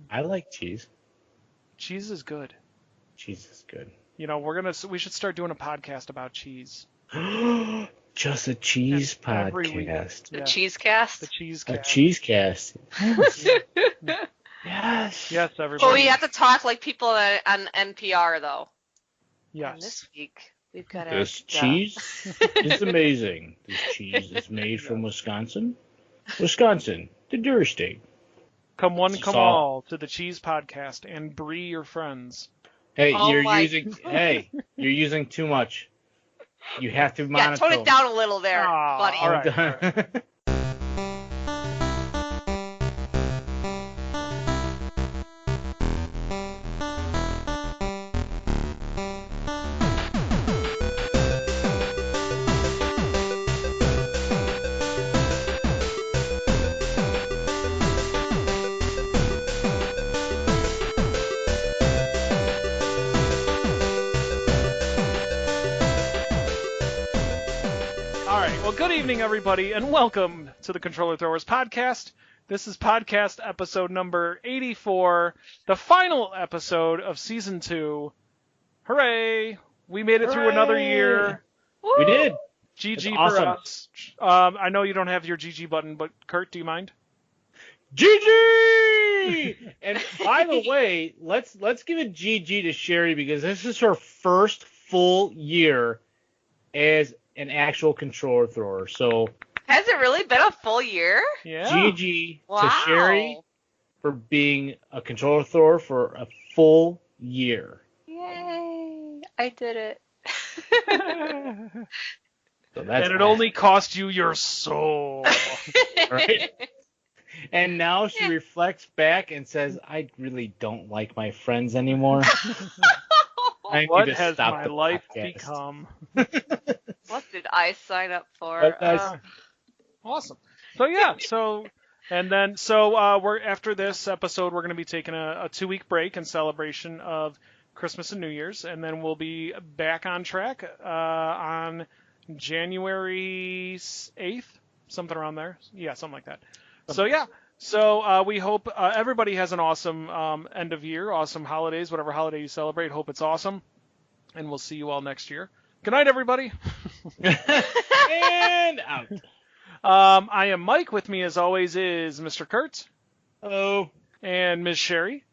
I like cheese. Cheese is good. Cheese is good. You know, we should start doing a podcast about cheese. Just a cheese Every week. podcast. The Yeah. cheese cast? The cheese A cast. cheese cast. Yes. Yes. Yes, everybody. But we have to talk like people on NPR, though. And Yes. this week, we've got This cheese is amazing. This cheese is made from Wisconsin. Wisconsin, the deer state. Come one, It's come all- all to the cheese podcast and brie your friends. Hey, Oh you're my- you're using too much. You have to Yeah, monitor. tone it down a little there, Aw, buddy. all right. All right. Well, good evening, everybody, and welcome to the Controller Throwers podcast. This is podcast episode number 84, the final episode of season 2. Hooray! We made it through another year. Woo! We did. GG That's for awesome. us. I know you don't have your GG button, but Kurt, do you mind? GG! And by the way, let's give a GG to Sherry because this is her first full year as an actual controller thrower. So Has it really been a full year? Yeah. GG Wow. to Sherry for being a controller thrower for a full year. Yay! I did it. So that's And it only cost you your soul. right. And now she reflects back and says, "I really don't like my friends anymore. I need What to has stop my the life podcast." become? What did I sign up for? But that's- Awesome. So yeah, we're after this episode we're going to be taking a 2-week break in celebration of Christmas and New Year's, and then we'll be back on track on January 8th, something around there. Yeah, something like that. So yeah. So we hope everybody has an awesome end of year, awesome holidays, whatever holiday you celebrate. Hope it's awesome, and we'll see you all next year. Good night, everybody. and out. I am Mike. With me, as always, is Mr. Kurt Hello. and Ms. Sherry.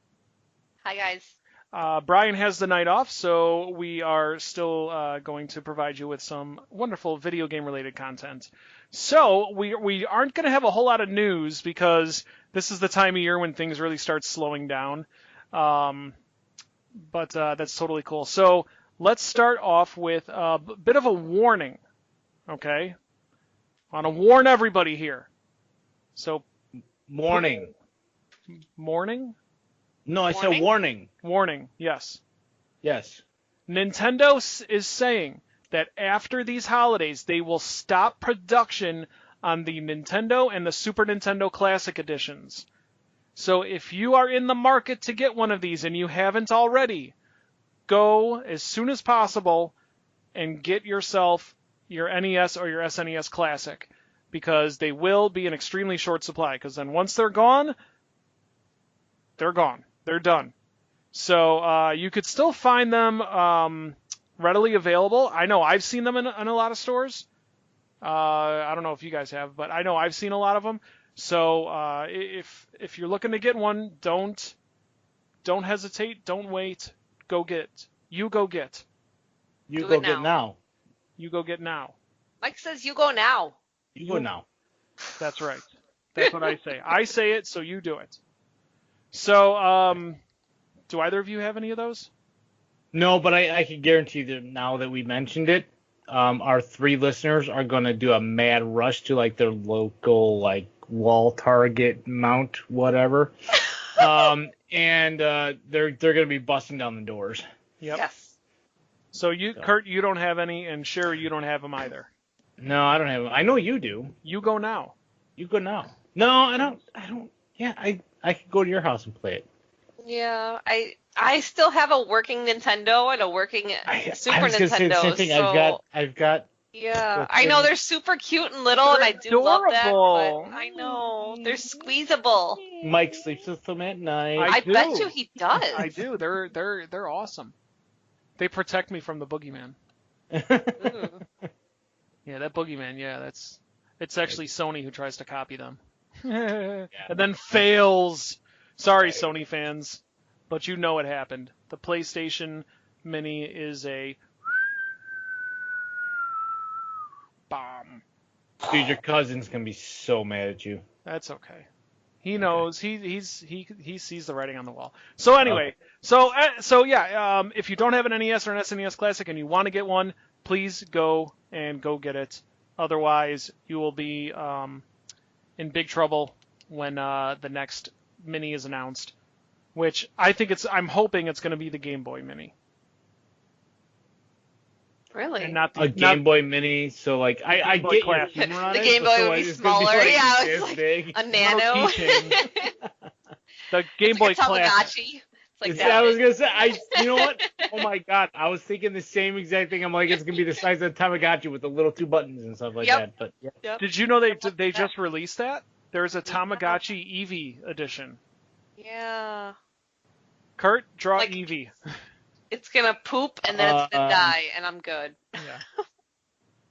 Hi, guys. Brian has the night off, so we are still going to provide you with some wonderful video game related content. So we aren't going to have a whole lot of news because this is the time of year when things really start slowing down. But that's totally cool. So let's start off with a bit of a warning. Okay? I want to warn everybody here. So, Morning. morning? No, I said Warning? warning. Warning, yes. Yes. Nintendo is saying that after these holidays, they will stop production on the Nintendo and the Super Nintendo Classic Editions. So if you are in the market to get one of these and you haven't already, go as soon as possible and get yourself your NES or your SNES Classic, because they will be in extremely short supply, because then once they're gone, they're gone. They're done. So you could still find them readily available. I know I've seen them in a lot of stores. I don't know if you guys have, but I know I've seen a lot of them. So if you're looking to get one, don't hesitate. Don't wait. Go get. You go get. You Do go it get now. You go get now. Mike says you go now. You go now. That's right. That's what I say. I say it, so you do it. So, do either of you have any of those? No, but I can guarantee that now that we mentioned it, our 3 listeners are going to do a mad rush to like their local like wall Target mount whatever, and they're going to be busting down the doors. Yep. Yes. So Kurt, you don't have any, and Sherry, you don't have them either. No, I don't have them. I know you do. You go now. You go now. No, I don't. Yeah, I could go to your house and play it. Yeah, I still have a working Nintendo and a working Super I was gonna say the Nintendo. same thing. So I've got Yeah, With I know them- they're super cute and little, and I do love that. adorable. But I know they're squeezable. Mike sleeps with them at night. I bet do. you he does. I do. They're awesome. They protect me from the boogeyman. Ooh. Yeah, that boogeyman. Yeah, it's actually Sony who tries to copy them, and then fails. Sorry, Sony fans, but you know what happened. The PlayStation Mini is a bomb. Dude, your cousin's gonna be so mad at you. That's okay. He knows. He sees the writing on the wall. So anyway, so yeah. If you don't have an NES or an SNES Classic and you want to get one, please go get it. Otherwise, you will be in big trouble when the next Mini is announced. Which I'm hoping it's going to be the Game Boy Mini. Really? And not the A Game Boy Mini, so like I Game Boy get your Classic. humor on The it. Game but Boy so would be it's gonna smaller. like Yeah, this it's like big. a nano. keychain. The Game It's Boy like a Classic. Tamagotchi. It's like I was that. gonna say, you know what? Oh my god, I was thinking the same exact thing. I'm like, it's gonna be the size of a Tamagotchi with the little 2 buttons and stuff like Yep. that. But yeah. Yep. Did you know they just released that? There's a Tamagotchi Eevee edition. Yeah. Kurt, draw Like- Eevee. It's gonna poop and then it's gonna die, and I'm good. Yeah.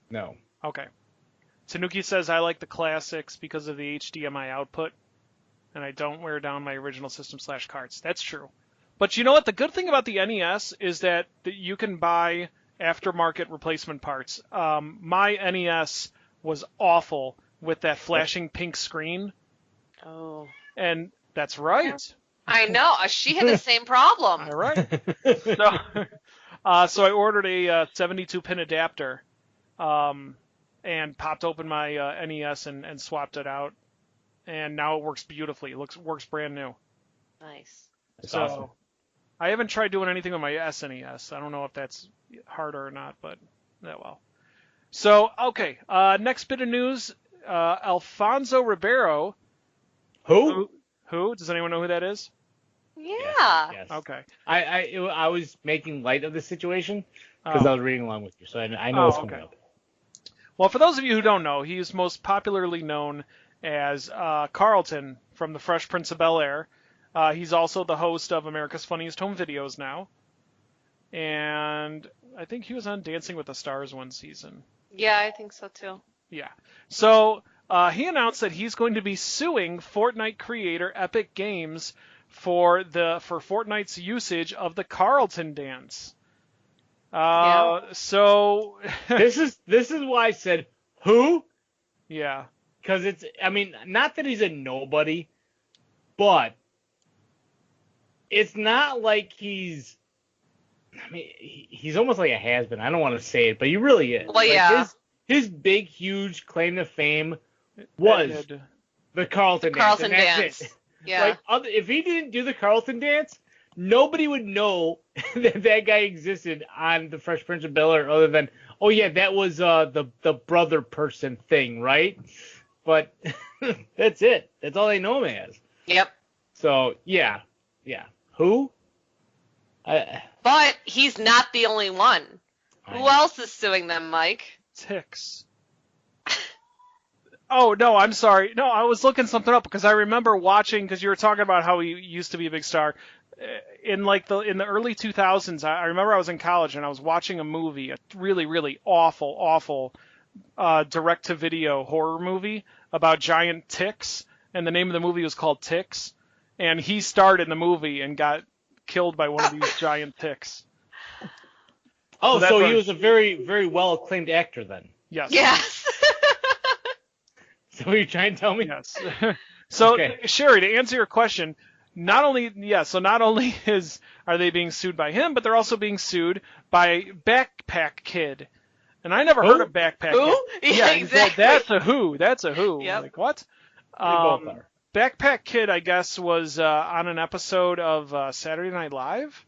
No. Okay. Tanuki says, I like the classics because of the HDMI output, and I don't wear down my original system/carts. That's true. But you know what? The good thing about the NES is that you can buy aftermarket replacement parts. My NES was awful with that flashing pink screen, Oh. and that's right. I know. She had the same problem. All right. So I ordered a 72-pin adapter, and popped open my NES and swapped it out, and now it works beautifully. It works brand new. Nice. That's So awesome. I haven't tried doing anything with my SNES. I don't know if that's harder or not, but well. So okay, next bit of news: Alfonso Ribeiro. Who? Who? Does anyone know who that is? Yeah. Yes. Okay. I was making light of the situation because Oh. I was reading along with you, so I know what's coming okay. up. Well, for those of you who don't know, he's most popularly known as Carlton from The Fresh Prince of Bel-Air. He's also the host of America's Funniest Home Videos now. And I think he was on Dancing with the Stars one season. Yeah, I think so too. Yeah. So he announced that he's going to be suing Fortnite creator Epic Games for Fortnite's usage of the Carlton dance. So This is why I said who, yeah. because not that he's a nobody, but it's not like he's. He's almost like a has-been. I don't want to say it, but he really is. Well, Like, yeah. His big, huge claim to fame was the Carlton dance. Carlton and that's dance. it. Yeah. Like, if he didn't do the Carlton dance, nobody would know that guy existed on the Fresh Prince of Bel-Air, other than, oh yeah, that was the brother person thing, right? But that's it. That's all they know him as. Yep. So yeah. Who? But he's not the only one. Who else is suing them, Mike? Ticks. Oh, no, I'm sorry. No, I was looking something up because I remember watching, because you were talking about how he used to be a big star. In the early 2000s, I remember I was in college and I was watching a movie, a really, really awful direct-to-video horror movie about giant ticks, and the name of the movie was called Ticks, and he starred in the movie and got killed by one of these giant ticks. Oh, So so that's he was a very, very well acclaimed actor then. Yes. Yes. So you're trying to tell me? Yes. So, Okay. Sherry, to answer your question, not only are they being sued by him, but they're also being sued by Backpack Kid. And I never heard of Backpack Who? Kid. Yeah, he said, exactly. That's a who. Yep. Like, what? They both are. Backpack Kid, I guess, was on an episode of Saturday Night Live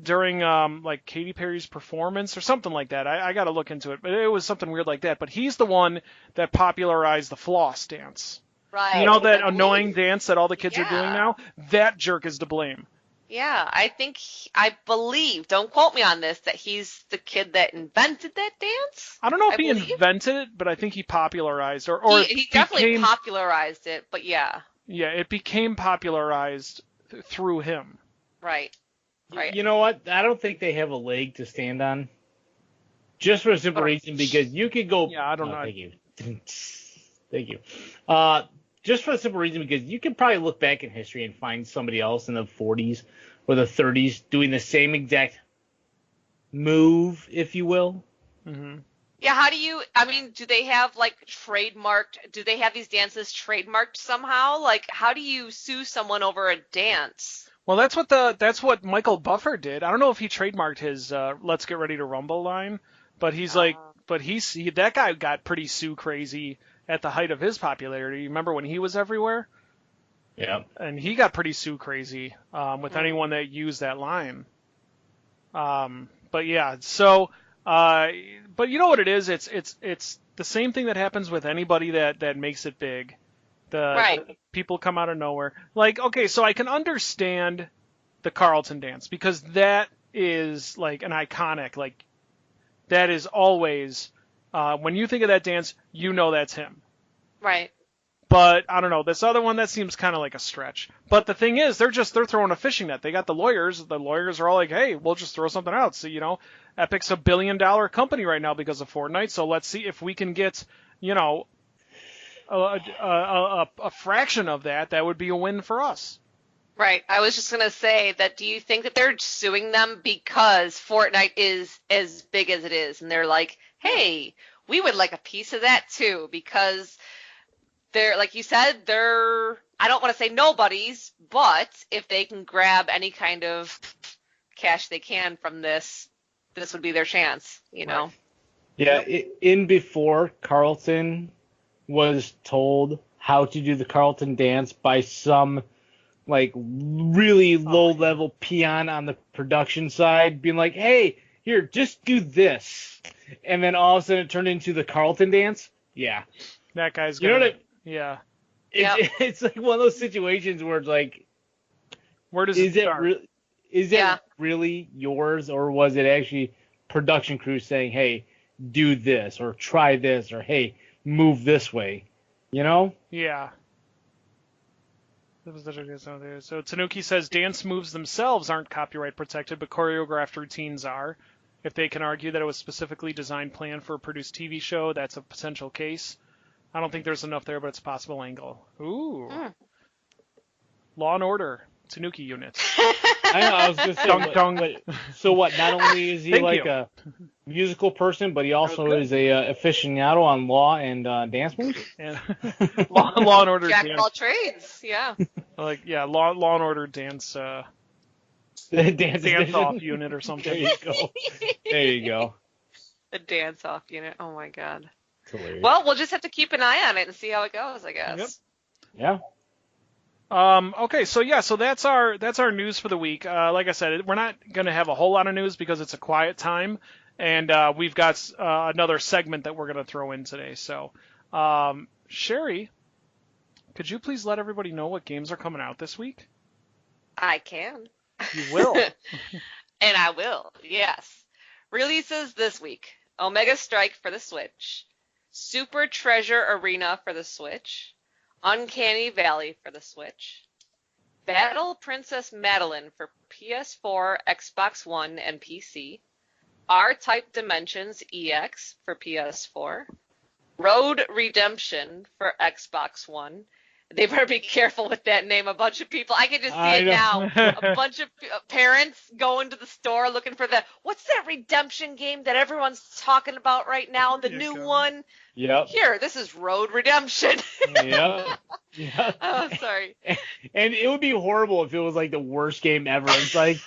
during like Katy Perry's performance or something like that. I got to look into it, but it was something weird like that. But he's the one that popularized the floss dance. Right. You know that annoying dance that all the kids are doing Yeah. now? That jerk is to blame. Yeah, I believe, don't quote me on this, that he's the kid that invented that dance. I don't know if I he believe. invented it, but I think he popularized or He definitely became popularized it, but yeah, it became popularized through him. right, right. You know what? I don't think they have a leg to stand on. Just for a simple reason, because you could go. Yeah, I don't know. Thank you. Thank you. Just for the simple reason, because you can probably look back in history and find somebody else in the 40s or the 30s doing the same exact move, if you will. Mm-hmm. Yeah, do they have like do they have these dances trademarked somehow? Like, how do you sue someone over a dance? Well, that's what Michael Buffer did. I don't know if he trademarked his "Let's Get Ready to Rumble" line, but that guy got pretty Sue crazy at the height of his popularity. Remember when he was everywhere? Yeah. And he got pretty Sue crazy with anyone that used that line. But yeah, so but you know what it is? It's the same thing that happens with anybody that makes it big. The people come out of nowhere. Like, okay, so I can understand the Carlton dance because that is like an iconic, like that is always when you think of that dance, you know that's him. Right. But I don't know, this other one that seems kind of like a stretch. But the thing is, they're throwing a fishing net. They got the lawyers. The lawyers are all like, hey, we'll just throw something out. So Epic's $1 billion company right now because of Fortnite. So let's see if we can get a fraction of that. That would be a win for us. Right. I was just going to say that do you think that they're suing them because Fortnite is as big as it is? And they're like, hey, we would like a piece of that too because they're, like you said, I don't want to say nobodies, but if they can grab any kind of cash they can from this would be their chance, Yeah. In before Carlton was told how to do the Carlton dance by some like really low level peon on the production side being like, hey, here, just do this. And then all of a sudden it turned into the Carlton dance. Yeah. That guy's You know what yeah. It's like one of those situations where it's like, where does it start? Is it really yours, or was it actually production crew saying, hey, do this, or try this, or hey, move this way? You know? Yeah. So Tanuki says dance moves themselves aren't copyright protected, but choreographed routines are. If they can argue that it was specifically designed, planned for a produced TV show, that's a potential case. I don't think there's enough there, but it's a possible angle. Ooh. Law and Order, Tanuki unit. I know, I was going to say, so what, not only is he a musical person, but he also is a aficionado on law and dance moves? And law and Order Jack dance. of all trades, yeah. Law and Order dance dance off unit or something. There you go. The dance off unit. Oh my god. Hilarious. Well, we'll just have to keep an eye on it and see how it goes, I guess. Yep. Yeah. Okay, so that's our news for the week. Like I said, we're not going to have a whole lot of news because it's a quiet time, and we've got another segment that we're going to throw in today. So, Sherry, could you please let everybody know what games are coming out this week? I can. You will. And I will, yes. Releases this week. Omega Strike for the Switch. Super Treasure Arena for the Switch. Uncanny Valley for the Switch. Battle Princess Madeline for PS4, Xbox One, and PC. R-Type Dimensions EX for PS4. Road Redemption for Xbox One. They better be careful with that name. A bunch of people, I can just see it now. A bunch of parents going to the store looking for what's that redemption game that everyone's talking about right now? The new one? Yep. Here, this is Road Redemption. Yep. Oh, sorry. And it would be horrible if it was like the worst game ever. It's like.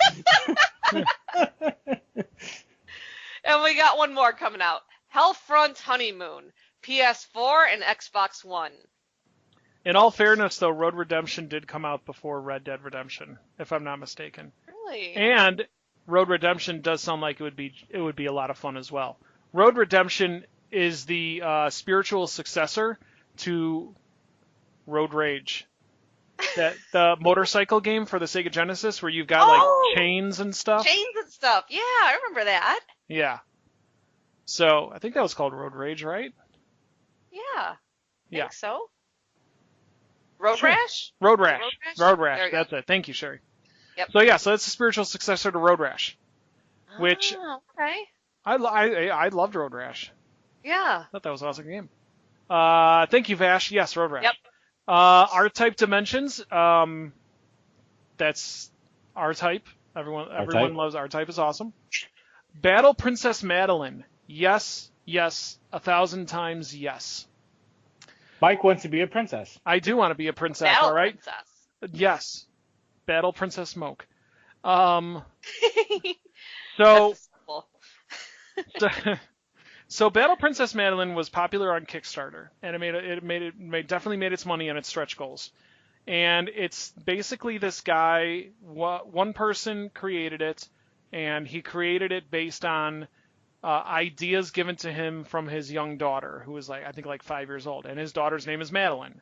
And we got one more coming out. Hellfront Honeymoon, PS4 and Xbox One. In all fairness, though, Road Redemption did come out before Red Dead Redemption, if I'm not mistaken. Really? And Road Redemption does sound like it would be a lot of fun as well. Road Redemption is the spiritual successor to Road Rage. The motorcycle game for the Sega Genesis where you've got Oh! like chains and stuff. Chains and stuff. Yeah, I remember that. Yeah. So I think that was called Road Rage, right? Yeah. Yeah. Think so. Road Sure. Rash? Road Rash. Road Rash? Road There Rash. we go. That's it. Thank you, Sherry. Yep. So yeah, so that's the spiritual successor to Road Rash, which Oh, okay. I loved Road Rash. Yeah. I thought that was an awesome game. Thank you, Vash. Yes, Road Rash. Yep. R-Type Dimensions. That's R-Type. Everyone loves R-Type. It's awesome. Battle Princess Madeline. Yes, 1,000 times yes. Mike wants to be a princess. I do want to be a princess. Battle all right. Princess. Yes. Battle Princess Smoke. So. That's simple. So Battle Princess Madeline was popular on Kickstarter, and it definitely made its money on its stretch goals. And it's basically this guy, one person created it, and he created it based on ideas given to him from his young daughter, who was I think 5 years old, and his daughter's name is Madeline.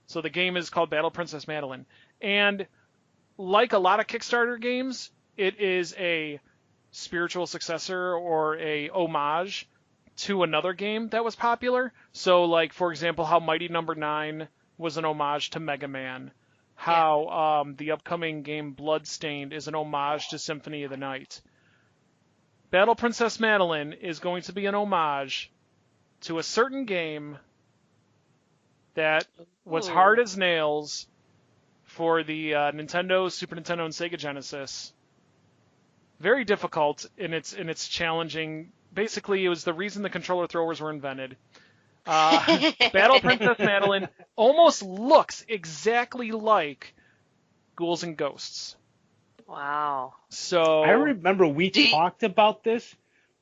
So the game is called Battle Princess Madeline, and like a lot of Kickstarter games, it is a spiritual successor or a homage to another game that was popular. So, like, for example, how Mighty Number 9 was an homage to Mega Man. How the upcoming game Bloodstained is an homage to Symphony of the Night. Battle Princess Madeline is going to be an homage to a certain game that was hard as nails for the Nintendo, Super Nintendo, and Sega Genesis. Very difficult in its challenging. Basically, it was the reason the controller throwers were invented. Battle Princess Madeline almost looks exactly like Ghouls and Ghosts. Wow. So I remember we talked about this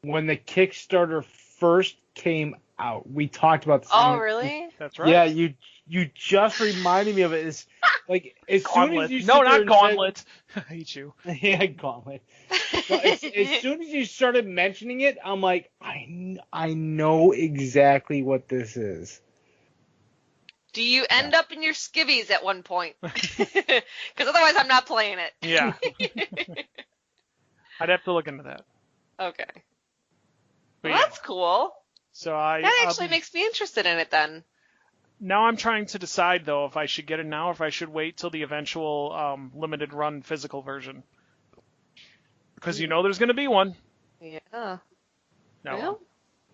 when the Kickstarter first came out. We talked about this. Oh, really? That's right. Yeah, you just reminded me of it. It's like as soon Gauntlet. as you No, sit there not and Gauntlet. I hate you. said- yeah, Gauntlet. But as soon as you started mentioning it, I'm like, I know exactly what this is. Do you end up in your skivvies at one point? Because otherwise I'm not playing it. Yeah. I'd have to look into that. Okay. But Well, yeah. that's cool. So That actually makes me interested in it then. Now I'm trying to decide, though, if I should get it now or if I should wait till the eventual limited run physical version. Because there's going to be one. Yeah. No. Well,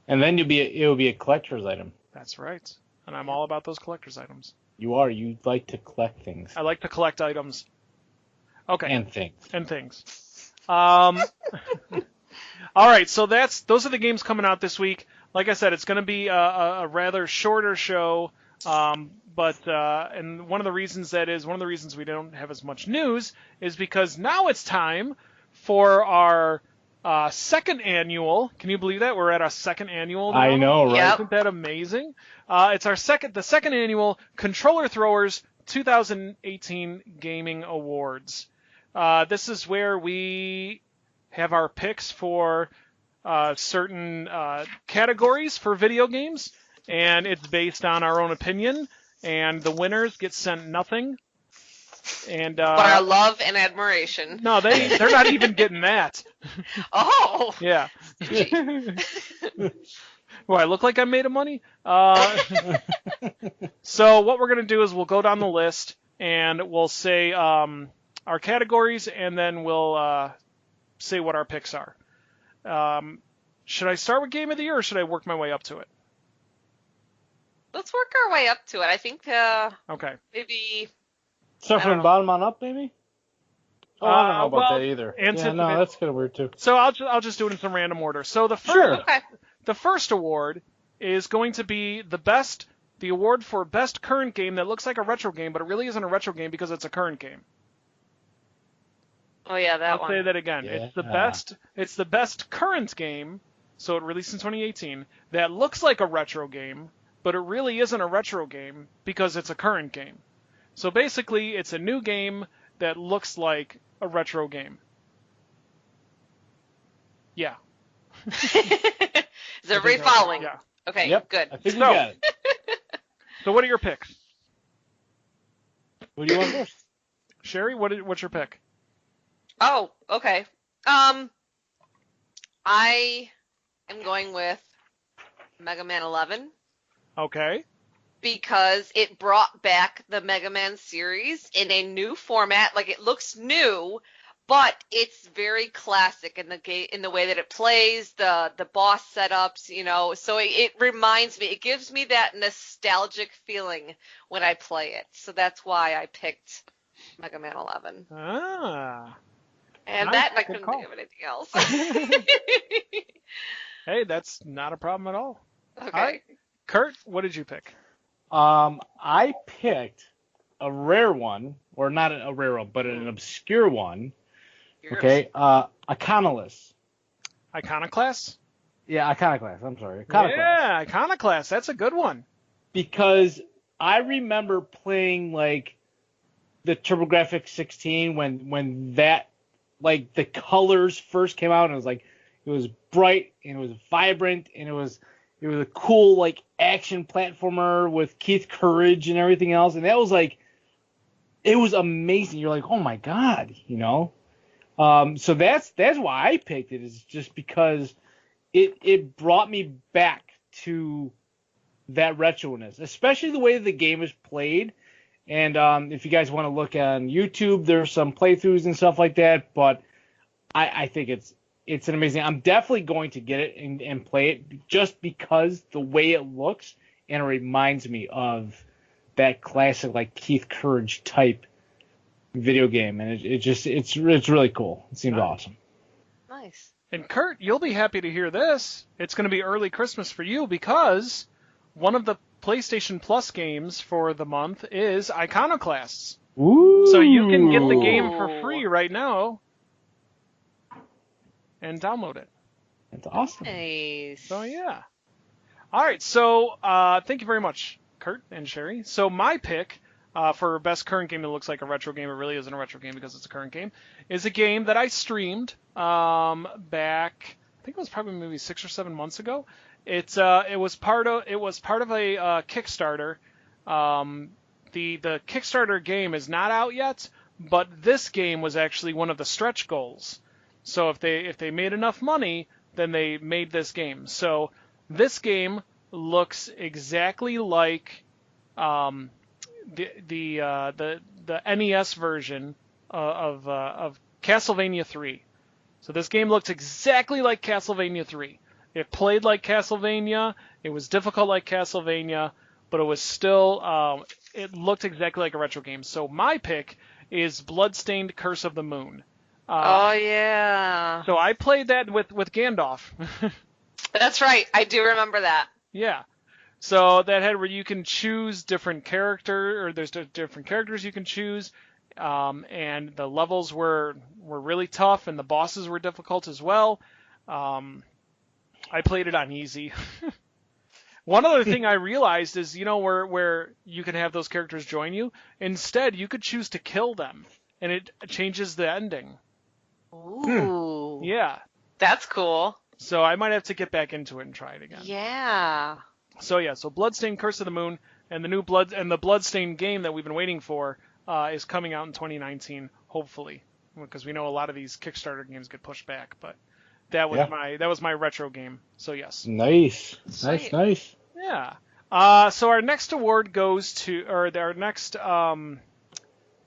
And then it'll be a collector's item. That's right. And I'm all about those collector's items. You like to collect things. I like to collect items. Okay. And things. And things. All right, so those are the games coming out this week. Like I said, it's going to be a rather shorter show, but and one of the reasons we don't have as much news is because now it's time for our second annual. Can you believe that we're at our second annual now? I know, right? Yep. Isn't that amazing? It's the second annual Controller Throwers 2018 Gaming Awards. This is where we have our picks for certain categories for video games, and it's based on our own opinion, and the winners get sent nothing. And but our love and admiration. no, they're not even getting that. Oh! Yeah. Well, I look like I made of money? So what we're going to do is we'll go down the list, and we'll say our categories, and then we'll say what our picks are. Should I start with Game of the Year, or should I work my way up to it? Let's work our way up to it. I think Okay. maybe... Start I from don't the know. bottom on up, maybe? Oh, I don't know about well, that either. answer Yeah, the no, bit- that's kind of weird too. So I'll just do it in some random order. So the first Sure. Okay. the first award is going to be the award for best current game that looks like a retro game, but it really isn't a retro game because it's a current game. Oh, yeah, that I'll one. say that again. Yeah. It's the best current game, so it released in 2018, that looks like a retro game, but it really isn't a retro game because it's a current game. So basically, it's a new game that looks like a retro game. Yeah. Is everybody following? Yeah. Okay, Yep. good. I think we So- got it. So what are your picks? What do you want first? Sherry, what's your pick? Oh, okay. I am going with Mega Man 11 Okay. because it brought back the Mega Man series in a new format. Like, it looks new, but it's very classic in the way that it plays, the boss setups, So it reminds me, it gives me that nostalgic feeling when I play it. So that's why I picked Mega Man 11. Ah. And Nice. I Good couldn't call. think of anything else. Hey, that's not a problem at all. Okay. All right. Kurt, what did you pick? I picked a rare one, or not a rare one, but an obscure one. Okay, Iconoless. Iconoclast? Yeah, Iconoclast. I'm sorry, Iconoclast. Yeah, Iconoclast. That's a good one. Because I remember playing like the TurboGrafx 16 when that, like, the colors first came out, and it was bright and it was vibrant and it was a cool, like, action platformer with Keith Courage and everything else, and that was like, it was amazing. You're like, oh my god, So that's why I picked it, is just because it brought me back to that retroness, especially the way the game is played. And if you guys want to look on YouTube, there's some playthroughs and stuff like that. But I think it's an amazing. I'm definitely going to get it and play it just because the way it looks, and it reminds me of that classic, like, Keith Courage type video game, and it's really cool. It seems awesome. Nice. And Kurt, you'll be happy to hear this. It's going to be early Christmas for you because one of the PlayStation Plus games for the month is Iconoclasts. Ooh. So you can get the game for free right now and download it. That's awesome. Nice. So yeah. All right. So thank you very much, Kurt and Sherry. So my pick for best current game that looks like a retro game, it really isn't a retro game because it's a current game, is a game that I streamed back, I think it was probably maybe 6 or 7 months ago. It was part of a Kickstarter. The Kickstarter game is not out yet, but this game was actually one of the stretch goals. So if they made enough money, then they made this game. So this game looks exactly like the NES version of Castlevania 3. So this game looks exactly like Castlevania 3. It played like Castlevania. It was difficult like Castlevania, but it was still it looked exactly like a retro game. So my pick is Bloodstained Curse of the Moon. Oh yeah. So I played that with Gandalf. That's right. I do remember that. Yeah. So that had where you can choose different character, or there's different characters you can choose, and the levels were really tough, and the bosses were difficult as well. I played it on easy. One other thing I realized is, where you can have those characters join you, instead you could choose to kill them, and it changes the ending. Ooh. Yeah. That's cool. So I might have to get back into it and try it again. Yeah. So yeah, so Bloodstained Curse of the Moon and the Bloodstained game that we've been waiting for is coming out in 2019, hopefully, because we know a lot of these Kickstarter games get pushed back. But that was my retro game. So yes. Nice. Yeah. So our next award goes to, or our next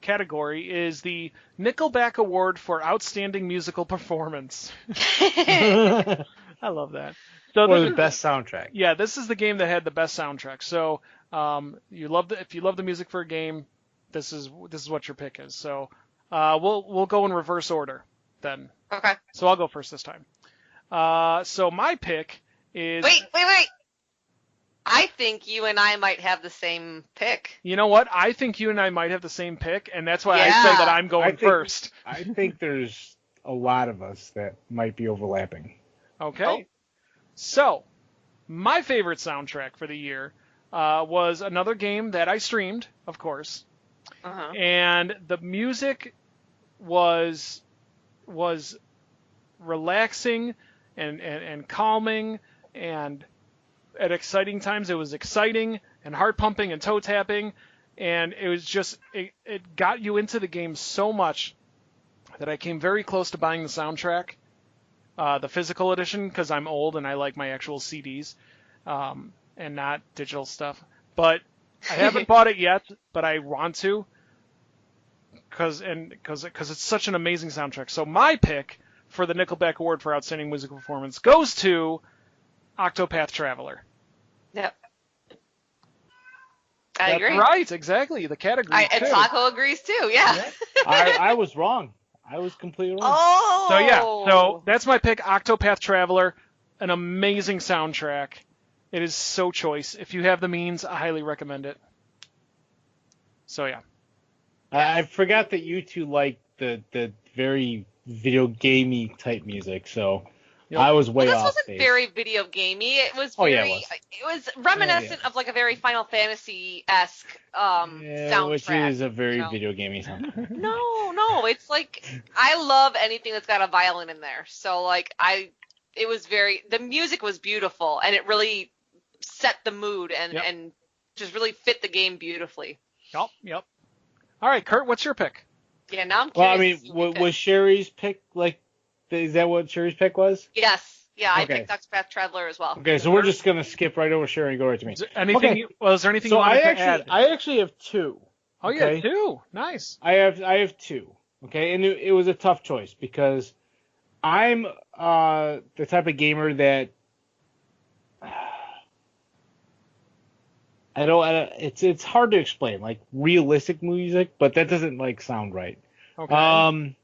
category is the Nickelback Award for Outstanding Musical Performance. I love that. So or the best soundtrack. Yeah, this is the game that had the best soundtrack. So if you love the music for a game, this is what your pick is. So we'll go in reverse order then. Okay. So I'll go first this time. So my pick is. Wait. I think you and I might have the same pick. You know what? I think you and I might have the same pick, and that's why I say that I'm going first. I think there's a lot of us that might be overlapping. Okay. Oh. So, my favorite soundtrack for the year was another game that I streamed, of course. Uh-huh. And the music was relaxing and calming, and at exciting times it was exciting and heart pumping and toe tapping, and it was just it got you into the game so much that I came very close to buying the soundtrack, the physical edition, because I'm old and I like my actual CDs, and not digital stuff. But I haven't bought it yet, but I want to, because it's such an amazing soundtrack. So my pick for the Nickelback Award for Outstanding Musical Performance goes to Octopath Traveler. Yep. I agree. Right, exactly. The category. And Taco agrees too. Yeah. I was wrong. I was completely wrong. Oh. So yeah, so that's my pick, Octopath Traveler, an amazing soundtrack. It is so choice. If you have the means, I highly recommend it. So yeah. I forgot that you two like the very video gamey type music, so Yep. I was way this off wasn't base. very video gamey. It was Oh, yeah, very. it was reminiscent of like a very Final Fantasy-esque soundtrack. Which is a very you know? video gamey soundtrack. No, it's like I love anything that's got a violin in there. So like the music was beautiful and it really set the mood and just really fit the game beautifully. Yep. All right, Kurt, what's your pick? Yeah, now I'm Well, curious. I mean, was Sherry's pick like? Is that what Sherry's pick was? Yes. Yeah, I Okay. picked Octopath Traveler as well. Okay, so we're just gonna skip right over Sherry and go right to me. Is there anything? Okay. Is there anything So you wanted to add? I actually have two. Oh okay? yeah, two. Nice. I have two. Okay, and it was a tough choice because I'm the type of gamer that I don't. It's hard to explain, like realistic music, but that doesn't like sound right. Okay.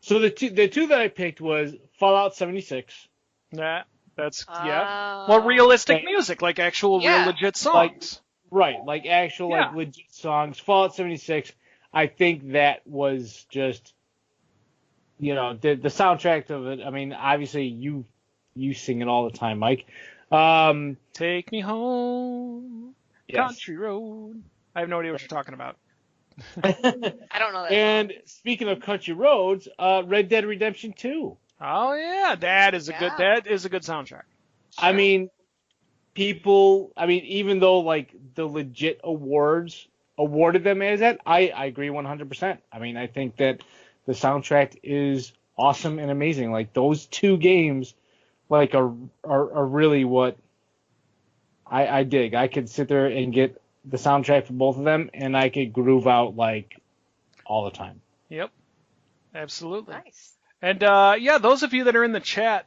So the two that I picked was Fallout 76. That's yeah. Well, realistic music, like actual real legit songs. Like actual like legit songs. Fallout 76. I think that was just, the soundtrack of it. I mean, obviously you sing it all the time, Mike. Take me home, country road. I have no idea what you're talking about. I don't know that. And speaking of country roads, Red Dead Redemption 2. Oh yeah, that is a good soundtrack. Sure. I mean, even though like the legit awards awarded them as that, I agree 100%. I mean, I think that the soundtrack is awesome and amazing. Like those two games, like are really what I dig. I could sit there and get the soundtrack for both of them, and I could groove out like all the time. Yep, absolutely. Nice. And those of you that are in the chat,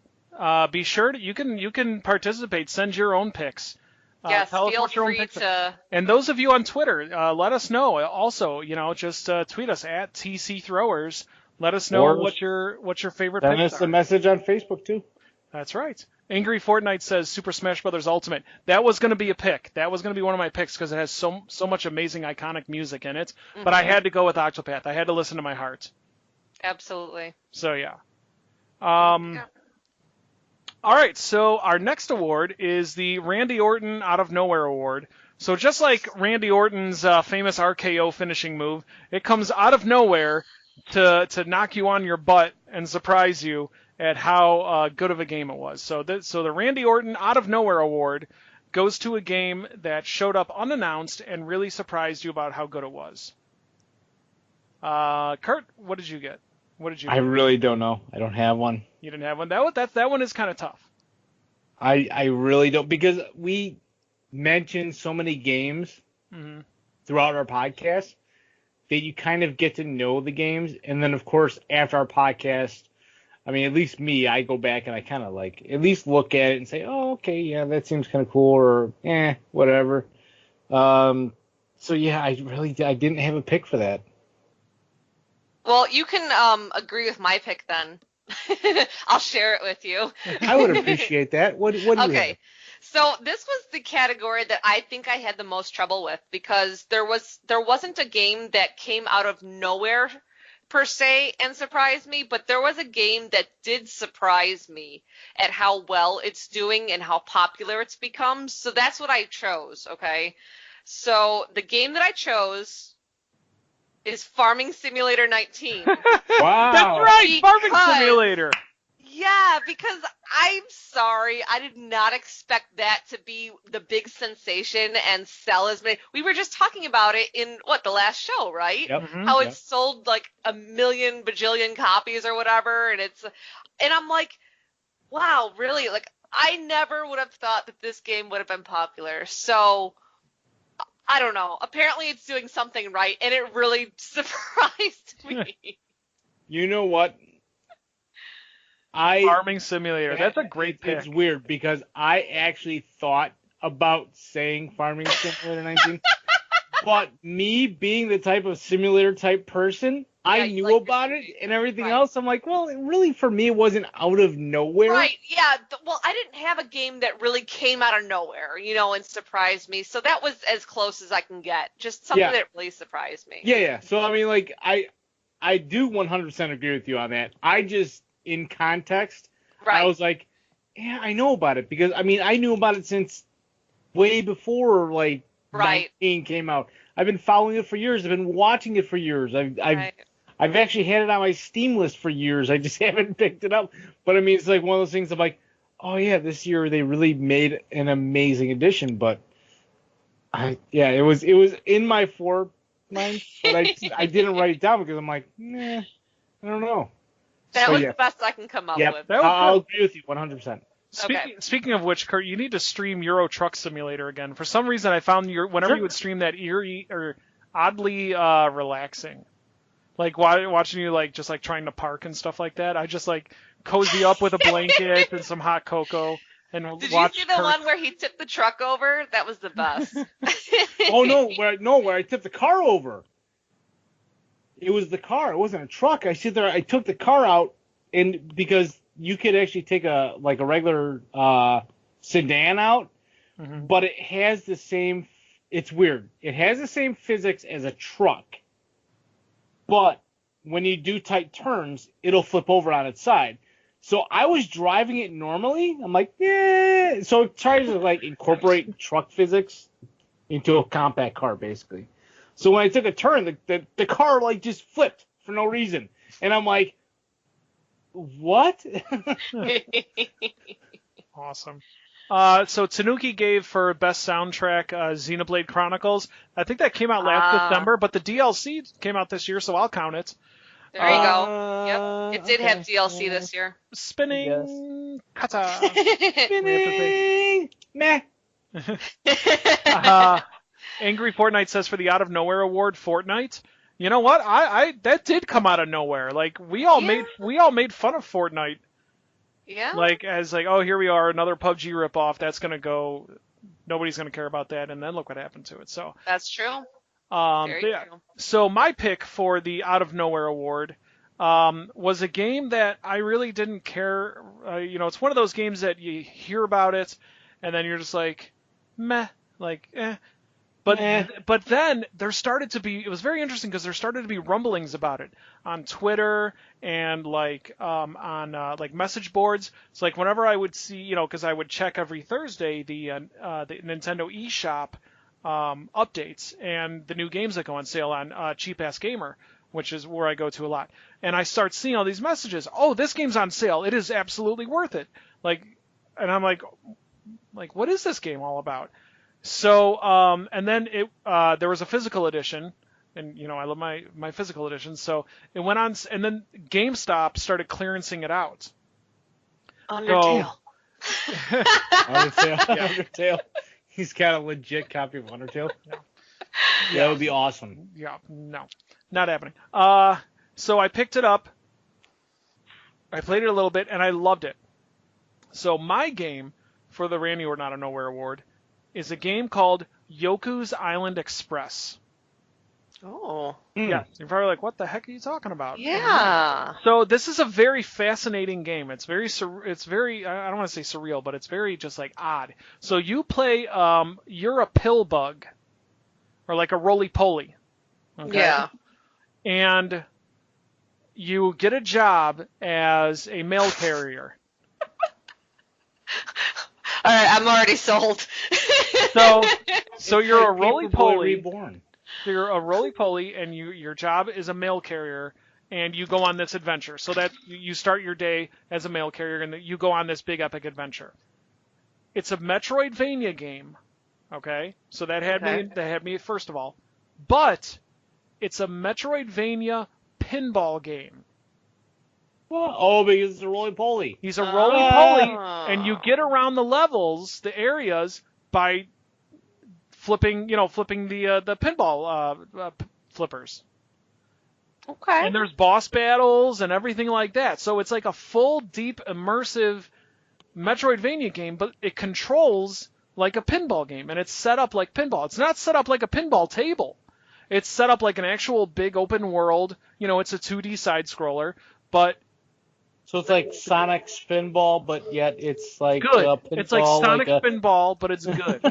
be sure to you can participate. Send your own picks. Yes, tell us feel what your own free picks are. to. And those of you on Twitter, let us know. Also, just tweet us at TC Throwers. Let us know Or what your favorite Send picks us are. a message on Facebook too. That's right. Angry Fortnite says Super Smash Bros. Ultimate. That was going to be a pick. That was going to be one of my picks because it has so much amazing, iconic music in it. Mm-hmm. But I had to go with Octopath. I had to listen to my heart. Absolutely. So, yeah. All right, so our next award is the Randy Orton Out of Nowhere Award. So just like Randy Orton's famous RKO finishing move, it comes out of nowhere to knock you on your butt and surprise you at how good of a game it was. So the Randy Orton Out of Nowhere Award goes to a game that showed up unannounced and really surprised you about how good it was. Kurt, what did you get? I really don't know. I don't have one. You didn't have one? That one is kind of tough. I really don't, because we mentioned so many games throughout our podcast that you kind of get to know the games. And then, of course, after our podcast, I mean, at least me, I go back and I kind of like at least look at it and say, oh, okay, yeah, that seems kind of cool, or whatever. So, yeah, I didn't have a pick for that. Well, you can agree with my pick then. I'll share it with you. I would appreciate that. What do you have? Okay. So this was the category that I think I had the most trouble with, because there wasn't a game that came out of nowhere per se and surprised me, but there was a game that did surprise me at how well it's doing and how popular it's become. So that's what I chose, okay? So the game that I chose is Farming Simulator 19. Wow. That's right, Farming Simulator. Yeah, because I'm sorry. I did not expect that to be the big sensation and sell as many. We were just talking about it in the last show, right? Yep. Mhm. How Yep. it's sold like a million bajillion copies or whatever, and I'm like, wow, really? Like, I never would have thought that this game would have been popular. So I don't know. Apparently, it's doing something right, and it really surprised me. You know what? I Farming Simulator. That's a great pick. It's weird because I actually thought about saying Farming Simulator 19, but me being the type of simulator type person, I you knew like your about it simulator. and everything Right. else. I'm like, well, it really for me it wasn't out of nowhere. Right, yeah. Well, I didn't have a game that really came out of nowhere, and surprised me. So that was as close as I can get. Just something Yeah. that really surprised me. Yeah. So I mean, like, I do 100% agree with you on that. I just, in context, Right. I was like, yeah, I know about it because I mean, I knew about it since way before like Right. 19 came out. I've been following it for years. I've been watching it for years. Right. I've actually had it on my Steam list for years. I just haven't picked it up. But I mean, it's like one of those things. I'm like, oh yeah, this year they really made an amazing edition. But it was in my four mind, but I didn't write it down because I'm like, nah, I don't know. That So, was yeah. the best I can come up Yep, with. That was I'll good. agree with you 100%. Speaking of which, Kurt, you need to stream Euro Truck Simulator again. For some reason, I found whenever Sure. you would stream that eerie or oddly relaxing. Like watching you just trying to park and stuff like that. I just like cozy up with a blanket and some hot cocoa and Did watch you see the Kurt. one where he tipped the truck over? That was the best. Oh no, where I tipped the car over. It was the car. It wasn't a truck. I took the car out, and because you could actually take a regular sedan out, Mhm. but it has the same. It's weird. It has the same physics as a truck, but when you do tight turns, it'll flip over on its side. So I was driving it normally. I'm like, yeah. So it tries to incorporate truck physics into a compact car, basically. So when I took a turn, the car just flipped for no reason, and I'm like, what? Awesome. So Tanuki gave for best soundtrack Xenoblade Chronicles. I think that came out last December, but the DLC came out this year, so I'll count it. There you go. Yep. It did have DLC this year. Spinning kata. Spinning. Meh. Angry Fortnite says for the Out of Nowhere award, Fortnite. You know what? I that did come out of nowhere. Like we all made fun of Fortnite. Yeah. Oh, here we are, another PUBG ripoff. That's gonna go. Nobody's gonna care about that. And then look what happened to it. So That's true. Very true. So my pick for the Out of Nowhere award was a game that I really didn't care. It's one of those games that you hear about it, and then you're just like, meh, eh. But then there started to be. It was very interesting because there started to be rumblings about it on Twitter and on message boards. It's like whenever I would see, because I would check every Thursday the Nintendo eShop updates and the new games that go on sale on Cheap Ass Gamer, which is where I go to a lot. And I start seeing all these messages. Oh, this game's on sale. It is absolutely worth it. And I'm like, what is this game all about? So, and then there was a physical edition, and I love my physical edition. So it went on, and then GameStop started clearancing it out. Undertale. Undertale. Undertale. He's got a legit copy of Undertale. Yeah. That would be awesome. Yeah, no, not happening. So I picked it up. I played it a little bit, and I loved it. So my game for the Randy Orton Out of Nowhere award is a game called Yoku's Island Express. Oh. Yeah, you're probably like, what the heck are you talking about? Yeah. So this is a very fascinating game. It's very, I don't want to say surreal, but it's very just odd. So you play, you're a pill bug, or like a roly-poly. Okay? Yeah. And you get a job as a mail carrier. All right, I'm already sold. So you're a Paperboy roly-poly. Reborn. You're a roly-poly, and your job is a mail carrier, and you go on this adventure. So that you start your day as a mail carrier, and you go on this big epic adventure. It's a Metroidvania game, okay? So that had me first of all, but it's a Metroidvania pinball game. Well, oh, because it's a roly-poly. He's a roly-poly, and you get around the levels, the areas, by flipping the pinball flippers. Okay. And there's boss battles and everything like that. So it's like a full, deep, immersive Metroidvania game, but it controls like a pinball game, and it's set up like pinball. It's not set up like a pinball table. It's set up like an actual big open world. It's a 2D side scroller, but so it's like Sonic Spinball, but yet it's like good. Pinball, it's like Sonic Spinball, but it's good.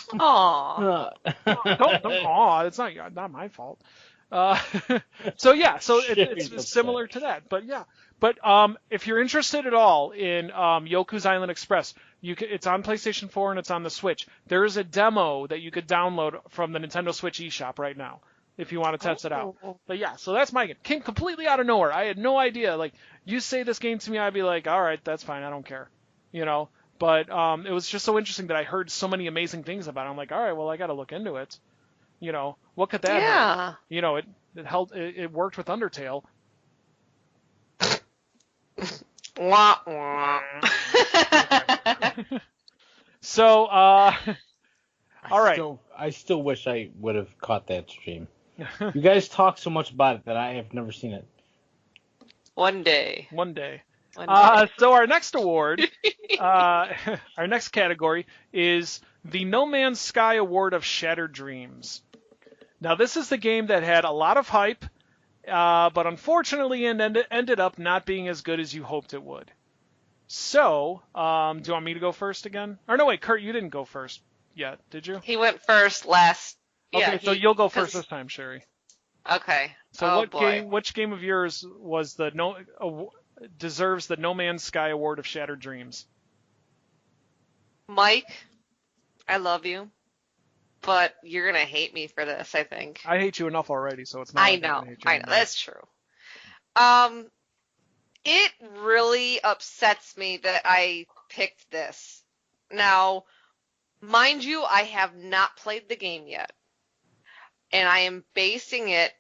Aww. Don't aw. It's not my fault. So it's similar to that, but yeah. But if you're interested at all in Yoku's Island Express, it's on PlayStation 4 and it's on the Switch. There is a demo that you could download from the Nintendo Switch eShop right now if you want to test it out. But yeah, so that's my game. Came completely out of nowhere. I had no idea. Like, you say this game to me, I'd be like, all right, that's fine. I don't care. But it was just so interesting that I heard so many amazing things about it. I'm like, all right, well, I got to look into it. What could that hurt? It worked with Undertale. Wah, wah. So, all right. I still wish I would have caught that stream. You guys talk so much about it that I have never seen it. One day. So our next award, our next category is the No Man's Sky Award of Shattered Dreams. Now, this is the game that had a lot of hype, but unfortunately ended up not being as good as you hoped it would. So, do you want me to go first again? Or no, wait, Kurt, you didn't go first yet, did you? He went first last. Okay, so you'll go first this time, Sherry. Okay. So which game of yours was deserves the No Man's Sky Award of Shattered Dreams? Mike, I love you, but you're gonna hate me for this, I think. I hate you enough already, so it's not. I know, that's true. It really upsets me that I picked this. Now, mind you, I have not played the game yet, and I am basing it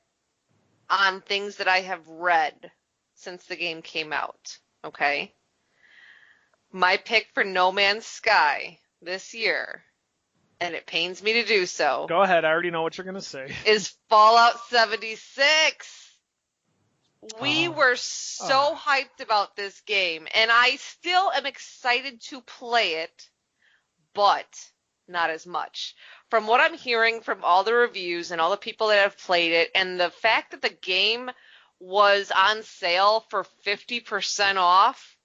on things that I have read since the game came out, okay? My pick for No Man's Sky this year, and it pains me to do so. Go ahead, I already know what you're going to say. Is Fallout 76. We were so hyped about this game, and I still am excited to play it, but not as much. From what I'm hearing from all the reviews and all the people that have played it, and the fact that the game was on sale for 50% off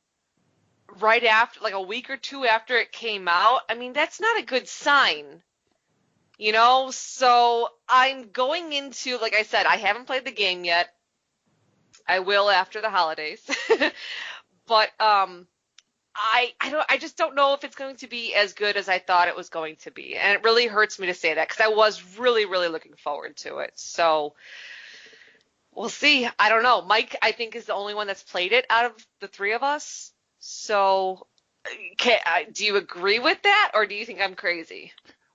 right after, like a week or two after it came out, I mean, that's not a good sign. So I'm going into, like I said, I haven't played the game yet. I will after the holidays. But I just don't know if it's going to be as good as I thought it was going to be. And it really hurts me to say that because I was really, really looking forward to it. So we'll see. I don't know. Mike, I think, is the only one that's played it out of the three of us. So do you agree with that, or do you think I'm crazy?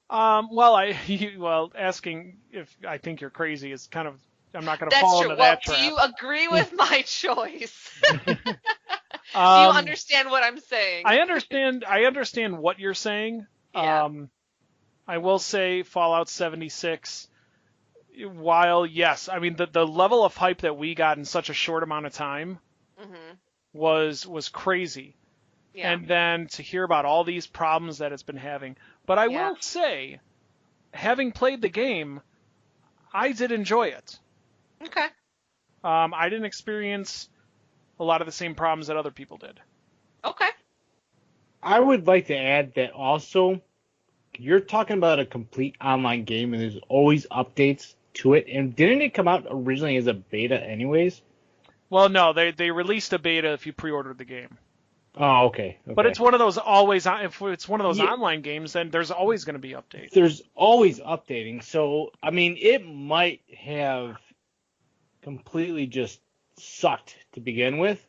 Asking if I think you're crazy is kind of, I'm not going to fall into that trap. Do you agree with my choice? Do you understand what I'm saying? I understand what you're saying. Yeah. I will say Fallout 76, while yes, I mean the level of hype that we got in such a short amount of time was crazy. Yeah. And then to hear about all these problems that it's been having. But I will say, having played the game, I did enjoy it. Okay. I didn't experience a lot of the same problems that other people did. Okay. I would like to add that also, you're talking about a complete online game and there's always updates to it. And didn't it come out originally as a beta anyways? Well, no, they released a beta if you pre-ordered the game. Oh, okay. But it's one of those if it's one of those online games, then there's always going to be updates. There's always updating. So, I mean, it might have completely just sucked to begin with,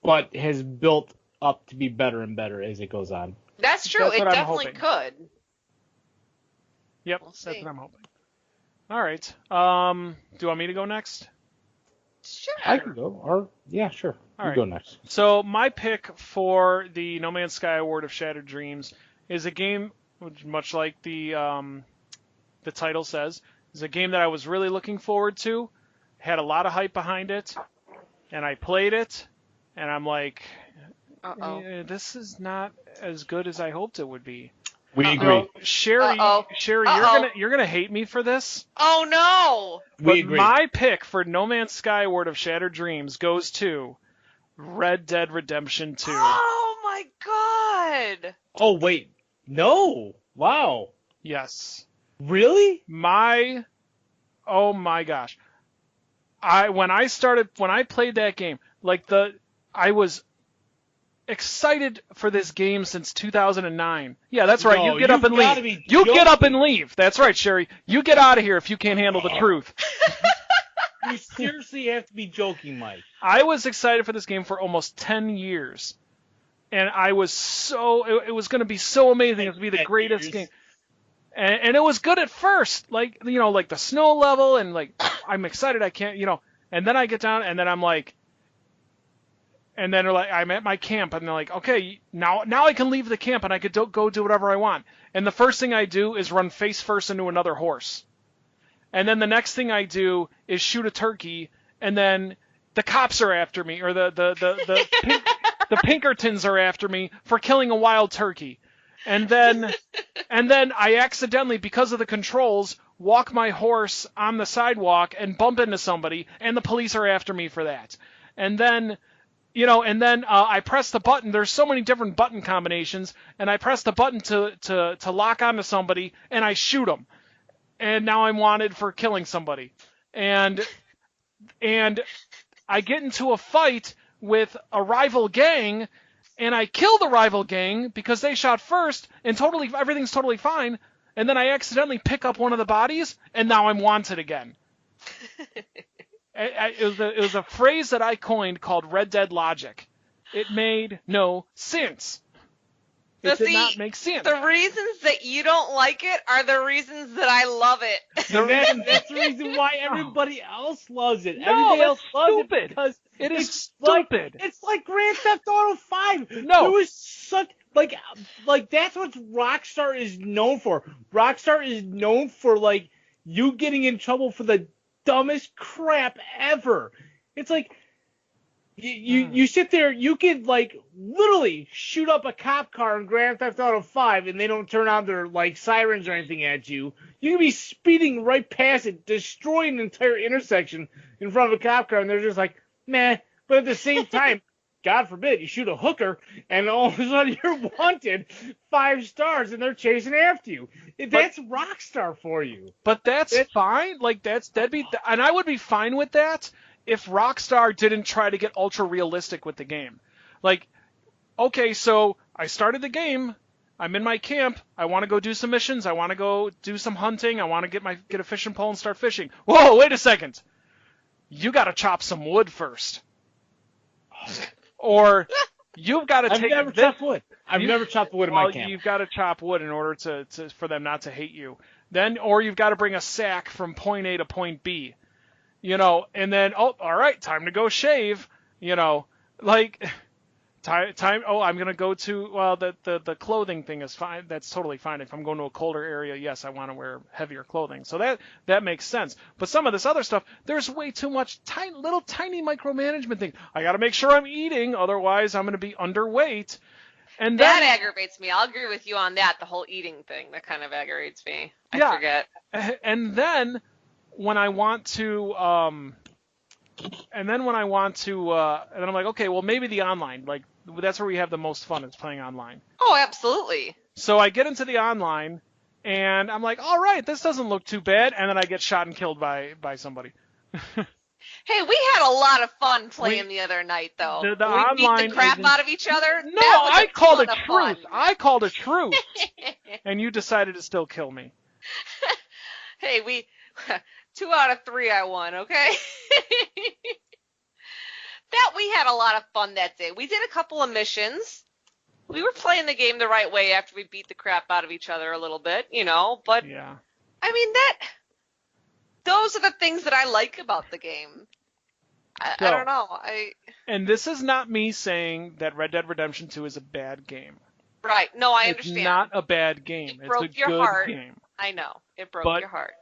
but has built up to be better and better as it goes on. That's true. That's It what I'm definitely hoping. could. Yep, We'll that's see. what I'm hoping. All right. Do you want me to go next? Sure. I can go, or yeah, sure. All You right. go next. So my pick for the No Man's Sky Award of Shattered Dreams is a game, which, much like the title says, is a game that I was really looking forward to, had a lot of hype behind it, and I played it, and I'm like, this is not as good as I hoped it would be. We agree. So, Sherry, you're gonna hate me for this. Oh no! We agree. My pick for No Man's Sky Award of Shattered Dreams goes to Red Dead Redemption 2. Oh my god! Oh wait, no! Wow, Yes. really? Oh my gosh. When I played that game, I was excited for this game since 2009. Yeah, that's right. No, You get up and you've gotta leave. be You get up joking. and leave. That's right, Sherry. You get out of here if you can't handle the truth. You seriously have to be joking, Mike. I was excited for this game for almost 10 years. And I was it was going to be so amazing. It was going to be the greatest game. And it was good at first. Like the snow level, and I'm excited. I can't, and then I get down, and then I'm like, and then I'm at my camp, and they're like, okay, now I can leave the camp, and I could go do whatever I want. And the first thing I do is run face first into another horse. And then the next thing I do is shoot a turkey, and then the cops are after me, or the Pinkertons are after me for killing a wild turkey. And then I accidentally, because of the controls, walk my horse on the sidewalk and bump into somebody, and the police are after me for that. And then I press the button. There's so many different button combinations, and I press the button to lock onto somebody, and I shoot them. And now I'm wanted for killing somebody. And I get into a fight with a rival gang, and I kill the rival gang because they shot first, and everything's totally fine. And then I accidentally pick up one of the bodies, and now I'm wanted again. It was a phrase that I coined called Red Dead logic. It made no sense. It did not make sense. The reasons that you don't like it are the reasons that I love it. That's the reason why everybody else loves it. No, Everybody else loves stupid. it because It is it's stupid. It's like Grand Theft Auto 5. No. There was such like that's what Rockstar is known for. Rockstar is known for you getting in trouble for the dumbest crap ever. It's like you sit there, you could literally shoot up a cop car in Grand Theft Auto 5 and they don't turn on their sirens or anything at you. You can be speeding right past it, destroying an entire intersection in front of a cop car, and they're just like, meh. But at the same time, God forbid, you shoot a hooker and all of a sudden you're wanted 5 stars and they're chasing after you. That's Rockstar for you. But that's fine. And I would be fine with that if Rockstar didn't try to get ultra realistic with the game. Okay, so I started the game. I'm in my camp. I want to go do some missions. I want to go do some hunting. I want to get a fishing pole and start fishing. Whoa, wait a second. You got to chop some wood first. Or you've got to take. I've never chopped wood. I've never chopped wood in my camp. You've got to chop wood in order for them not to hate you. Or you've got to bring a sack from point A to point B. And then, all right, time to go shave. Time. Oh, I'm gonna go to. Well, the clothing thing is fine. That's totally fine. If I'm going to a colder area, yes, I want to wear heavier clothing. So that makes sense. But some of this other stuff, there's way too much little tiny micromanagement thing. I got to make sure I'm eating, otherwise I'm gonna be underweight. And that aggravates me. I'll agree with you on that. The whole eating thing, that kind of aggravates me. I forget. And then when I want to, and then I'm like, okay, well maybe the online, that's where we have the most fun, is playing online. Oh, absolutely. So I get into the online, and I'm like, all right, this doesn't look too bad, and then I get shot and killed by somebody. Hey, we had a lot of fun playing the other night, though. The we online beat the crap out of each other. No, I called a truce. Fun. I called a truce, and you decided to still kill me. Hey, 2 out of 3 I won, okay? had a lot of fun that day. We did a couple of missions. We were playing the game the right way after we beat the crap out of each other a little bit, but Yeah. I mean, those are the things that I like about the game. I So- don't know. And this is not me saying that Red Dead Redemption 2 is a bad game. Right. No, I It's understand. not a bad game. It broke it's a your good heart. game. I know. It broke But- your heart.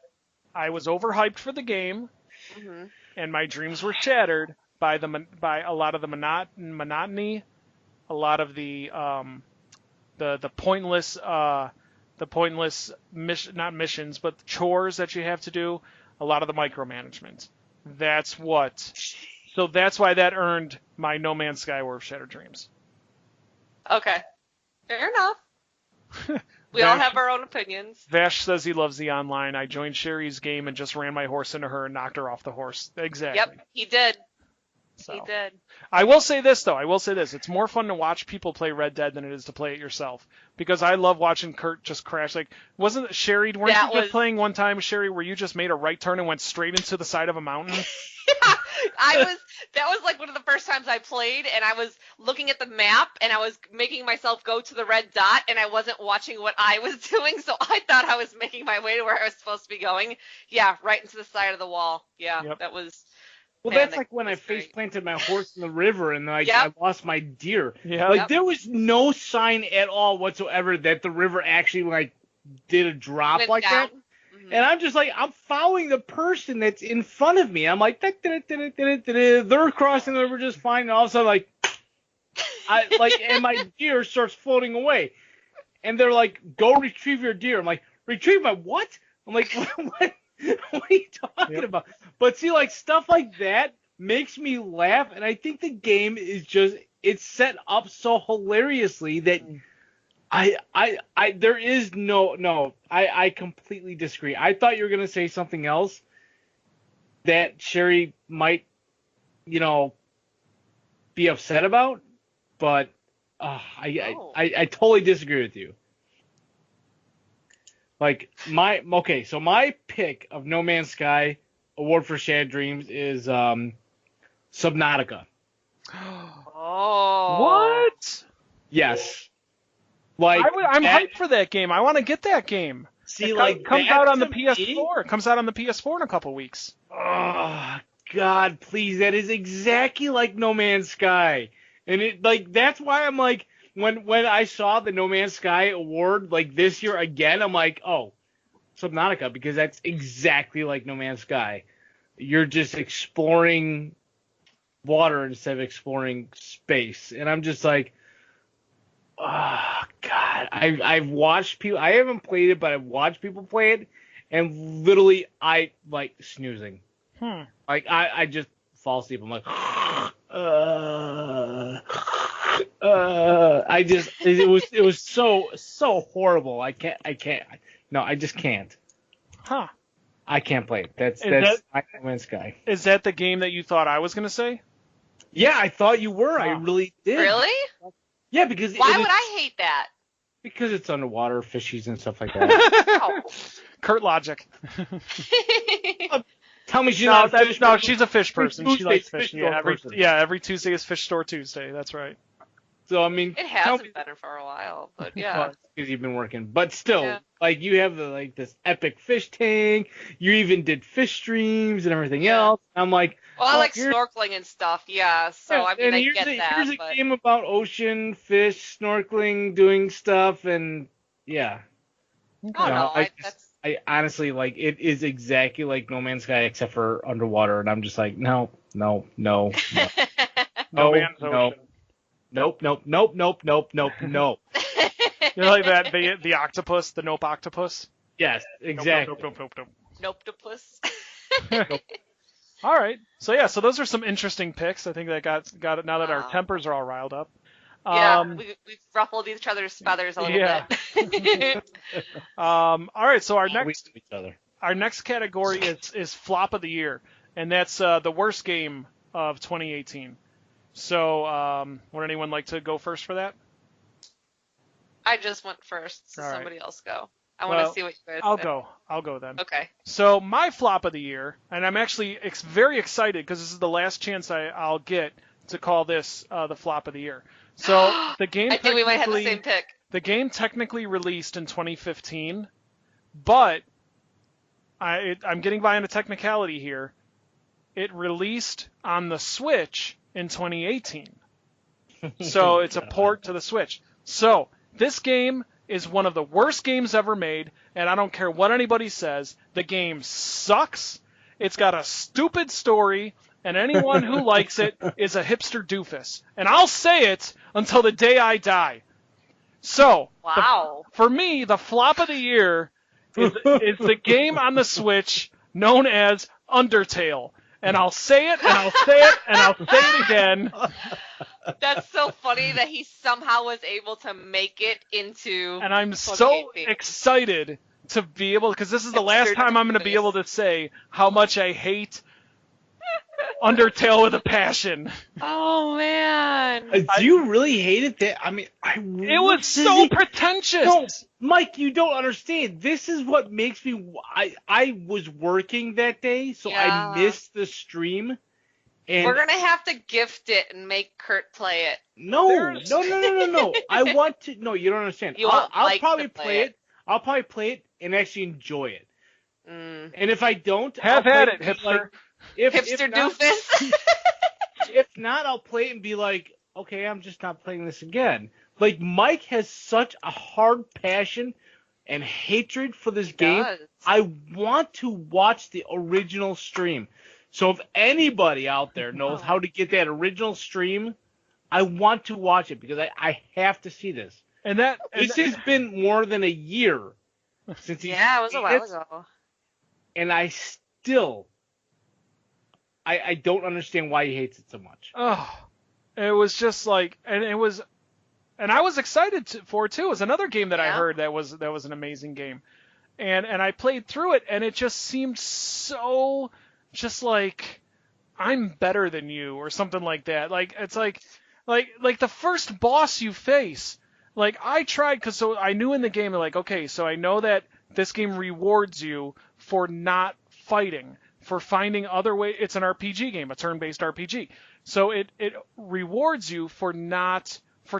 I was overhyped for the game, Hmm. and my dreams were shattered by a lot of the monotony, a lot of the pointless not missions, but chores that you have to do, a lot of the micromanagement. That's why that earned my No Man's Sky War of Shattered Dreams. Okay. Fair enough. We all have our own opinions. Vash says he loves the online. I joined Sherry's game and just ran my horse into her and knocked her off the horse. Exactly. Yep, he did. So. He did. I will say this, though. It's more fun to watch people play Red Dead than it is to play it yourself. Because I love watching Kurt just crash. Like, wasn't it Sherry? Weren't you just playing one time, Sherry, where you just made a right turn and went straight into the side of a mountain? That was like one of the first times I played, and I was looking at the map, and I was making myself go to the red dot, and I wasn't watching what I was doing, so I thought I was making my way to where I was supposed to be going. Yeah, right into the side of the wall. Yeah, Yep. That was... Well, Man, that's that like when I was face great. planted my horse in the river and I lost my deer. Yeah. Like there was no sign at all whatsoever that the river actually like did a drop Went like down. that. Mhm. And I'm just like, I'm following the person that's in front of me. I'm like, they're crossing the river just fine. And all of a sudden, and my deer starts floating away. And they're like, go retrieve your deer. I'm like, retrieve my what? I'm like, what are you talking about? But see, like stuff like that makes me laugh. And I think the game is it's set up so hilariously that there is I completely disagree. I thought you were going to say something else that Sherry might, be upset about, but I totally disagree with you. Like so my pick of No Man's Sky Award for Shattered Dreams is Subnautica. Oh. What? Yes. Like I'm hyped for that game. I want to get that game. See, It comes out on the PS4. It comes out on the PS4 in a couple weeks. Oh God, please! That is exactly like No Man's Sky, and that's why I'm like, when I saw the No Man's Sky award like this year again, I'm like, oh, Subnautica, because that's exactly like No Man's Sky. You're just exploring water instead of exploring space, and I'm just like, oh God, I've watched people. I haven't played it, but I've watched people play it, and literally I like snoozing. Like I just fall asleep. I'm like, it was so horrible. I just can't. Huh. I can't play it. That's that- No Man's Sky. Is that the game that you thought I was going to say? Yeah, I thought you were. I Huh. really did. Really? Yeah, because Why would I hate that? Because it's underwater, fishies and stuff like that. Oh. Kurt logic. Tell me she's not a fish. No, she's a fish person. She Tuesday's likes fish fishing. store Yeah, person. every Tuesday is Fish Store Tuesday. That's right. So I mean, It hasn't been for a while, but yeah. because you've been working, but still, Yeah. like you have this epic fish tank. You even did fish streams and everything Yeah. else. I'm like, Well, I like here's- snorkeling and stuff, yeah. So yeah, I mean, and I here's get that. here's a But game about ocean, fish, snorkeling, doing stuff, and yeah. oh No, no, I honestly like it is exactly like No Man's Sky except for underwater, and I'm just like, no. No man's no. ocean. Nope. No. You're like that the octopus, the nope octopus. Yes, exactly. Nope. Nopetopus. All right. So those are some interesting picks. I think that got it now that our Wow. tempers are all riled up. Yeah, we've ruffled each other's feathers a little bit. All right. So our We next to each other. category is flop of the year, and that's the worst game of 2018. So would anyone like to go first for that? I just went first, so All right. somebody else go. I want to Well, see what you guys I'll say. go. I'll go then. Okay. So my flop of the year, and I'm actually very excited because this is the last chance I'll get to call this the flop of the year. So the game I think we might have the same pick. The game technically released in 2015, but I'm getting by on a technicality here. It released on the Switch in 2018. So it's a port to the Switch. So this game is one of the worst games ever made, and I don't care what anybody says. The game sucks. It's got a stupid story, and anyone who likes it is a hipster doofus. And I'll say it until the day I die. So, wow. For me, the flop of the year is the game on the Switch known as Undertale. And I'll say it, and I'll say it, and I'll say it again. That's so funny that he somehow was able to make it into. And I'm so excited to be able, because this is the last time I'm going to be able to say how much I hate Undertale with a passion. Oh man! Do you really hate it? That I mean, it was so pretentious. No, Mike, you don't understand. This is what makes me. I was working that day, so yeah. I missed the stream. And we're gonna have to gift it and make Kurt play it. No. I want to. No, you don't understand. I'll probably play it. I'll probably play it and actually enjoy it. Mm. And if I don't, have at it, hipster. Like, hipster doofus. If not, I'll play it and be like, okay, I'm just not playing this again. Like, Mike has such a hard passion and hatred for this game. Does. I want to watch the original stream. So if anybody out there knows how to get that original stream, I want to watch it because I have to see this. And this has been more than a year since he. Yeah, it was a while ago. And I still. I don't understand why he hates it so much. Oh, it was just like, and I was excited for it too. It was another game that I heard that was an amazing game, and I played through it, and it just seemed so, just like I'm better than you or something like that. Like it's like the first boss you face. Like I tried because so I knew in the game like okay, so I know that this game rewards you for not fighting. For finding other ways, it's an RPG game, a turn-based RPG. So it rewards you for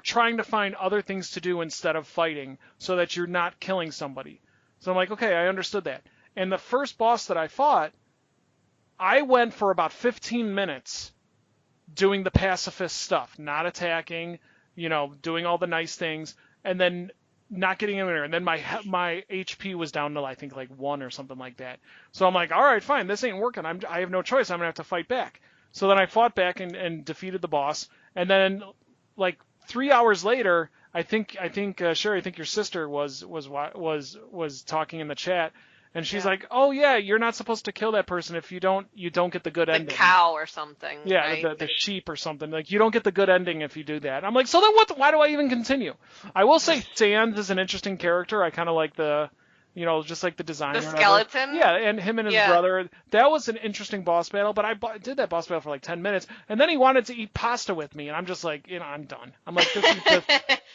trying to find other things to do instead of fighting, so that you're not killing somebody. So I'm like, okay, I understood that. And the first boss that I fought, I went for about 15 minutes doing the pacifist stuff, not attacking, doing all the nice things, and then not getting anywhere, and then my HP was down to I think like 1 or something like that. So I'm like, all right, fine, this ain't working. I have no choice. I'm gonna have to fight back. So then I fought back and defeated the boss, and then like 3 hours later, I think Sherry, I think your sister was talking in the chat, and she's like, oh yeah, you're not supposed to kill that person if you don't get the good ending. The cow or something. Yeah, right? the sheep or something. Like you don't get the good ending if you do that. I'm like, so then what? Why do I even continue? I will say Sans is an interesting character. I kind of like the, just like the design. The skeleton. Yeah, and him and his brother. That was an interesting boss battle. But I did that boss battle for like 10 minutes, and then he wanted to eat pasta with me, and I'm just like, I'm done. I'm like, this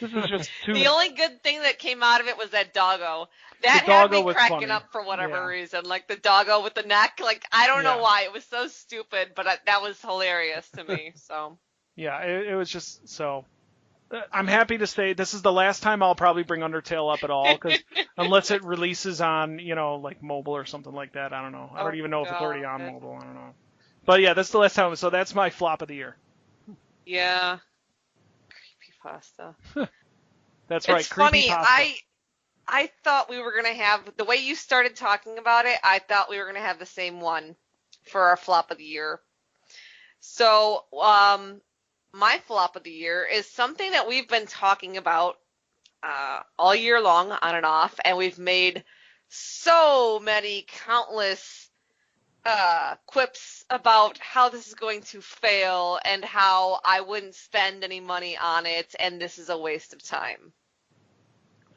is just too. The only good thing that came out of it was that doggo. That had me cracking up for whatever reason. Like the doggo with the neck. Like I don't know why. It was so stupid, but that was hilarious to me. So. Yeah, it was just so. I'm happy to say this is the last time I'll probably bring Undertale up at all, because unless it releases on, like mobile or something like that, I don't know. I don't even know if it's already on mobile. I don't know. But yeah, that's the last time. So that's my flop of the year. Yeah. Creepypasta. That's right. It's funny. I thought we were gonna have the way you started talking about it. I thought we were gonna have the same one for our flop of the year. So, my flop of the year is something that we've been talking about all year long, on and off, and we've made so many countless quips about how this is going to fail and how I wouldn't spend any money on it, and this is a waste of time.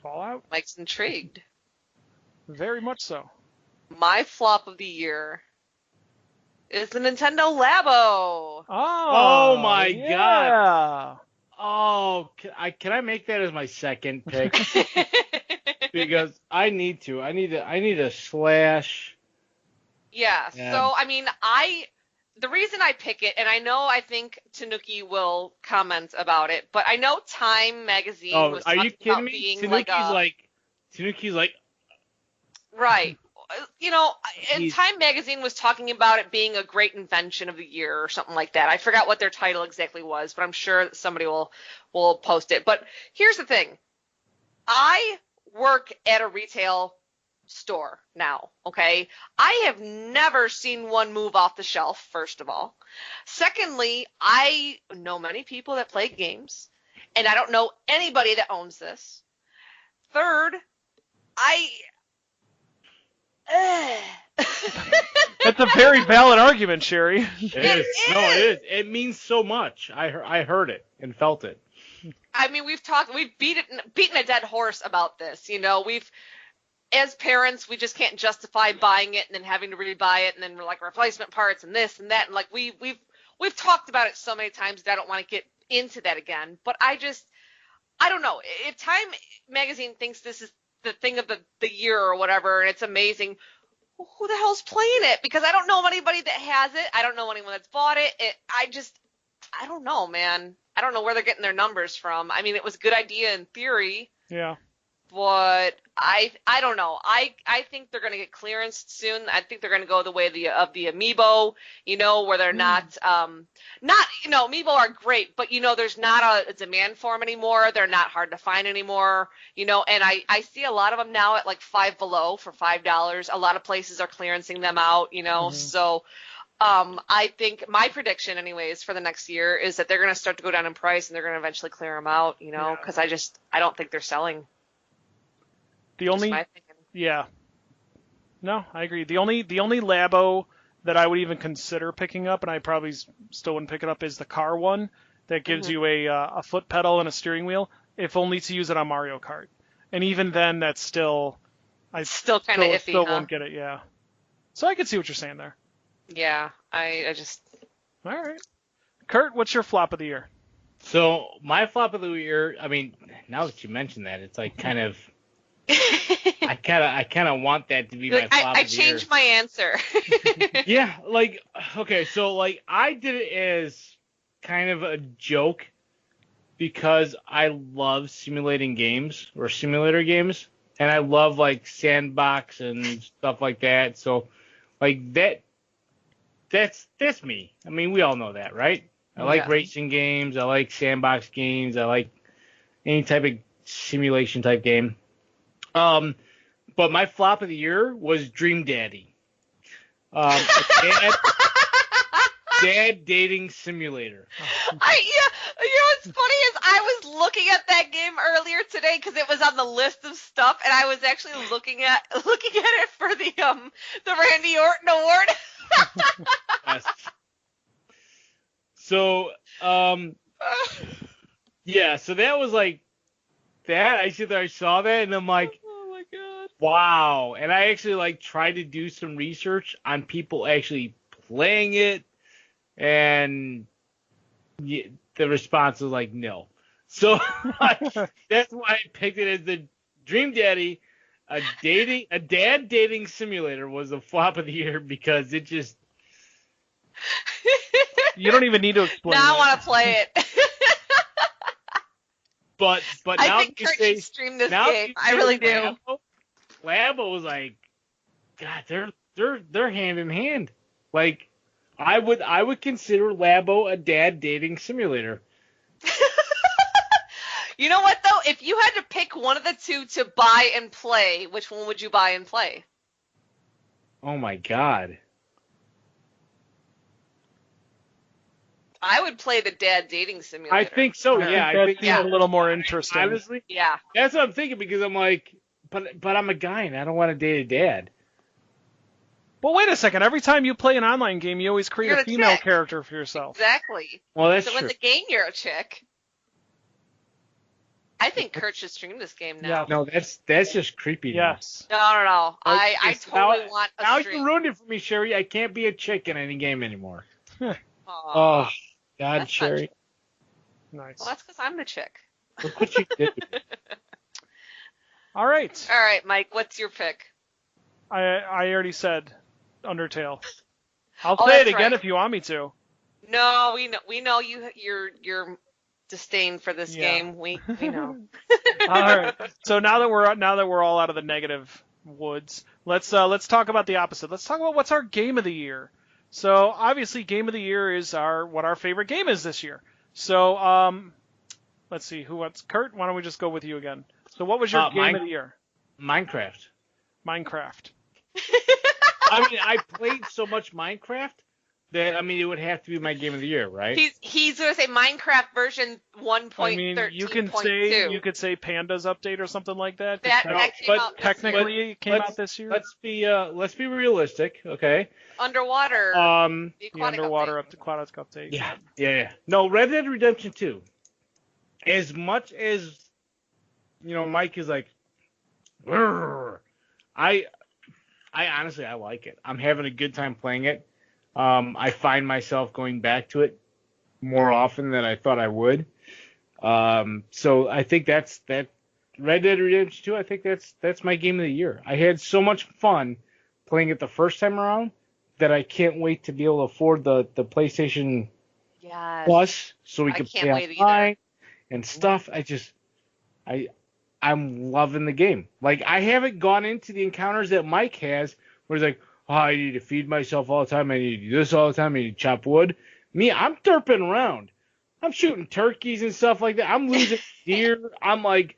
Fallout? Mike's intrigued. Very much so. My flop of the year is the Nintendo Labo. Oh my god. Oh, can I make that as my second pick? Because I need to. I need a slash. Yeah. So I mean, the reason I pick it, and I think Tanuki will comment about it, but I know Time magazine was are you talking kidding about me? being Tanuki's like, right. And he's, Time magazine was talking about it being a great invention of the year or something like that. I forgot what their title exactly was, but I'm sure that somebody will post it. But here's the thing. I work at a retail store now, okay? I have never seen one move off the shelf, first of all. Secondly, I know many people that play games, and I don't know anybody that owns this. Third, That's a very valid argument, Sherry. it is. No, it is. It means so much. I heard it and felt it. I mean, we've beaten a dead horse about this. As parents, we just can't justify buying it and then having to rebuy it and then we're like replacement parts and this and that. And like we've talked about it so many times that I don't want to get into that again. But I don't know. If Time magazine thinks this is the thing of the year or whatever, and it's amazing, who the hell's playing it? Because I don't know anybody that has it. I don't know anyone that's bought it. I don't know, man. I don't know where they're getting their numbers from. I mean, it was a good idea in theory. Yeah. But I don't know. I think they're going to get clearance soon. I think they're going to go the way of the amiibo, where they're amiibo are great, but there's not a demand for them anymore. They're not hard to find anymore, and I see a lot of them now at like Five Below for $5. A lot of places are clearancing them out, so I think my prediction anyways for the next year is that they're going to start to go down in price and they're going to eventually clear them out, because I don't think they're selling. Yeah. No, I agree. The only Labo that I would even consider picking up, and I probably still wouldn't pick it up, is the car one that gives you a foot pedal and a steering wheel, if only to use it on Mario Kart. And even then, that's still kind of iffy. Still won't get it. Yeah. So I can see what you're saying there. Yeah, I just. All right, Kurt, what's your flop of the year? So my flop of the year, I mean, now that you mentioned that, it's like kind of. I kind of want that to be my flop of the year. I changed my answer. Yeah, like, okay, so like I did it as kind of a joke because I love simulating games or simulator games, and I love like sandbox and stuff like that. So like that's me. I mean, we all know that, right? I like racing games. I like sandbox games. I like any type of simulation type game. But my flop of the year was Dream Daddy. Dad dating simulator. What's funny is I was looking at that game earlier today because it was on the list of stuff, and I was actually looking at it for the Randy Orton Award. Yes. So yeah, so that was like that. I saw that and I'm like, Oh my god. wow. And I actually like tried to do some research on people actually playing it, and the response was like no. So that's why I picked it as the Dream Daddy. A dad dating simulator was the flop of the year because it just. You don't even need to explain. Now I want to play it. But I now think Kurt should stream this game. I really do. Labo was like, God, they're hand in hand. Like, I would consider Labo a dad dating simulator. You know what though? If you had to pick one of the two to buy and play, which one would you buy and play? Oh my God. I would play the dad dating simulator. I think so. Yeah, I think that's a little more interesting. Honestly, yeah, that's what I'm thinking because I'm like, but I'm a guy and I don't want to date a dad. Well, wait a second. Every time you play an online game, you always create a female character for yourself. Exactly. Well, that's true. So in the game, you're a chick. I think Kurt should stream this game now. Yeah. No, that's just creepy. Yes. No. I totally want a now stream. You ruined it for me, Sherry. I can't be a chick in any game anymore. Oh, God, that's Sherry. Nice. Well, that's because I'm the chick. Look what you did. All right. All right, Mike. What's your pick? I already said Undertale. I'll Oh, say it that's again right. if you want me to. No, we know your disdain for this Yeah. game. We know. All right. So now that we're all out of the negative woods, let's talk about the opposite. Let's talk about what's our game of the year. So obviously, game of the year is what our favorite game is this year. So let's see who wants. Kurt, why don't we just go with you again? So what was your game of the year? Minecraft. Minecraft. I mean, I played so much Minecraft that it would have to be my game of the year, right? He's gonna say Minecraft version I mean, you could 1.13.2. say Pandas update or something like that. That came out this year. Technically, it came out this year. Let's be realistic, okay? Underwater. Um, The The aquatic underwater update. aquatic update. yeah. No, Red Dead Redemption 2. As much as Mike is like, "Grr," I honestly I like it. I'm having a good time playing it. I find myself going back to it more often than I thought I would. So I think that Red Dead Redemption 2. I think that's my game of the year. I had so much fun playing it the first time around that I can't wait to be able to afford the PlayStation Yes. Plus so we I can can't play wait either. online and stuff. I'm loving the game. Like, I haven't gone into the encounters that Mike has, where he's like, oh, I need to feed myself all the time. I need to do this all the time. I need to chop wood. Me, I'm derping around. I'm shooting turkeys and stuff like that. I'm losing deer. I'm like,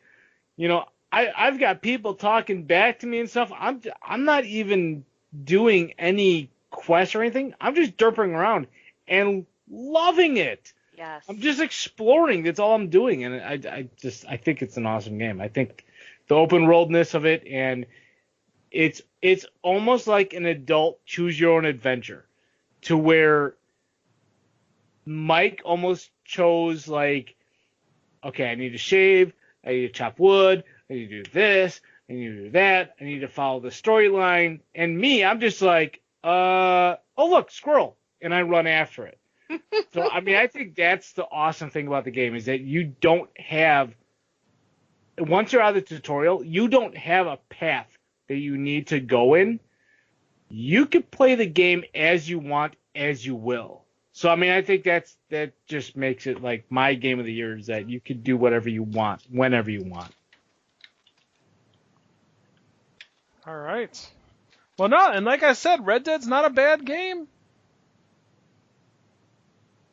I've got people talking back to me and stuff. I'm not even doing any quests or anything. I'm just derping around and loving it. Yes. I'm just exploring. That's all I'm doing, and I think it's an awesome game. I think the open worldness of it, and it's almost like an adult choose your own adventure, to where Mike almost chose like, okay, I need to shave, I need to chop wood, I need to do this, I need to do that, I need to follow the storyline, and me, I'm just like, oh look, squirrel, and I run after it. So, I think that's the awesome thing about the game, is that you don't have, once you're out of the tutorial, you don't have a path that you need to go in. You can play the game as you want, as you will. So, I think that just makes it like my game of the year, is that you can do whatever you want, whenever you want. All right. Well, no, and like I said, Red Dead's not a bad game.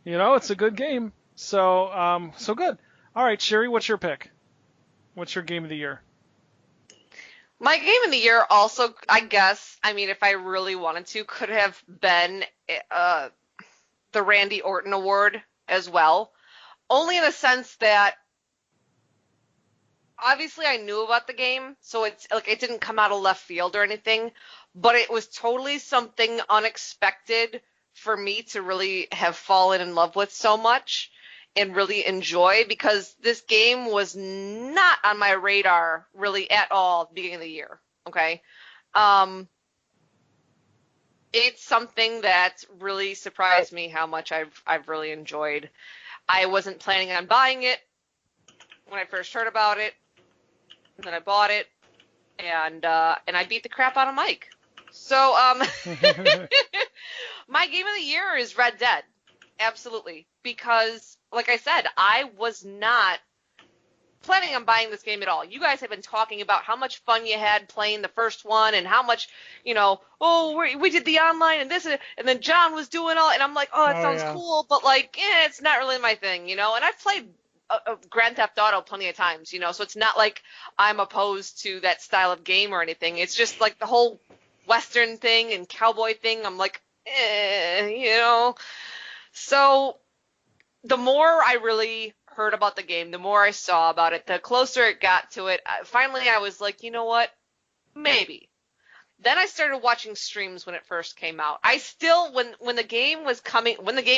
It's a good game. So good. All right, Sherry, what's your pick? What's your game of the year? My game of the year also, I guess, if I really wanted to, could have been the Randy Orton Award as well. Only in the sense that obviously I knew about the game, so it's like it didn't come out of left field or anything, but it was totally something unexpected for me to really have fallen in love with so much and really enjoy, because this game was not on my radar really at all at the beginning of the year. Okay. It's something that really surprised me how much I've really enjoyed. I wasn't planning on buying it when I first heard about it, and then I bought it, and I beat the crap out of Mike. So my game of the year is Red Dead. Absolutely. Because, like I said, I was not planning on buying this game at all. You guys have been talking about how much fun you had playing the first one, and how much, we did the online and this, and then John was doing all, and I'm like, oh, it sounds cool, but like, it's not really my thing, and I've played Grand Theft Auto plenty of times, so it's not like I'm opposed to that style of game or anything. It's just like the whole Western thing and cowboy thing, I'm like, So the more I really heard about the game, the more I saw about it, the closer it got to it. Finally, I was like, you know what? Maybe. Then I started watching streams when it first came out. I still, when the game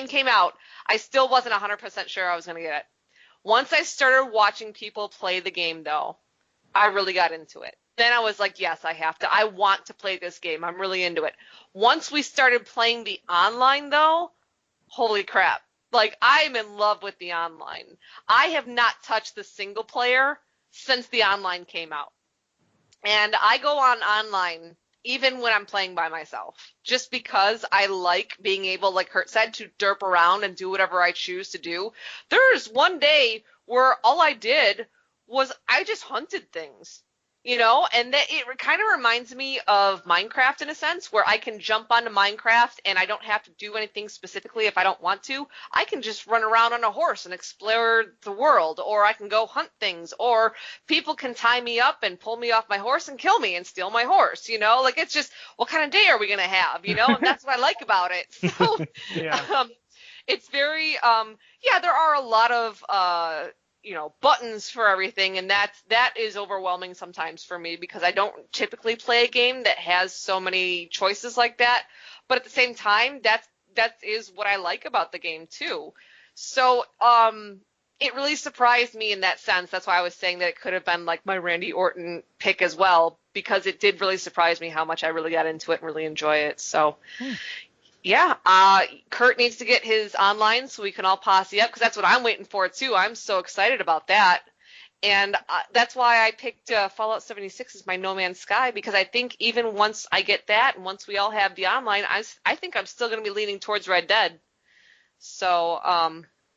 came out, I still wasn't 100% sure I was going to get it. Once I started watching people play the game, though, I really got into it. Then I was like, yes, I have to. I want to play this game. I'm really into it. Once we started playing the online, though, holy crap. Like, I'm in love with the online. I have not touched the single player since the online came out. And I go on online even when I'm playing by myself, just because I like being able, like Kurt said, to derp around and do whatever I choose to do. There's one day where all I did was I just hunted things, and that it kind of reminds me of Minecraft in a sense, where I can jump onto Minecraft and I don't have to do anything specifically if I don't want to. I can just run around on a horse and explore the world, or I can go hunt things, or people can tie me up and pull me off my horse and kill me and steal my horse, like it's just, what kind of day are we going to have, and that's what I like about it. So Yeah. it's very, yeah, there are a lot of, buttons for everything, and that is overwhelming sometimes for me because I don't typically play a game that has so many choices like that. But at the same time, that is what I like about the game too. So it really surprised me in that sense. That's why I was saying that it could have been like my Randy Orton pick as well, because it did really surprise me how much I really got into it and really enjoy it. So yeah, Kurt needs to get his online so we can all posse up, because that's what I'm waiting for too. I'm so excited about that. And that's why I picked Fallout 76 as my No Man's Sky, because I think even once I get that and once we all have the online, I think I'm still going to be leaning towards Red Dead. So,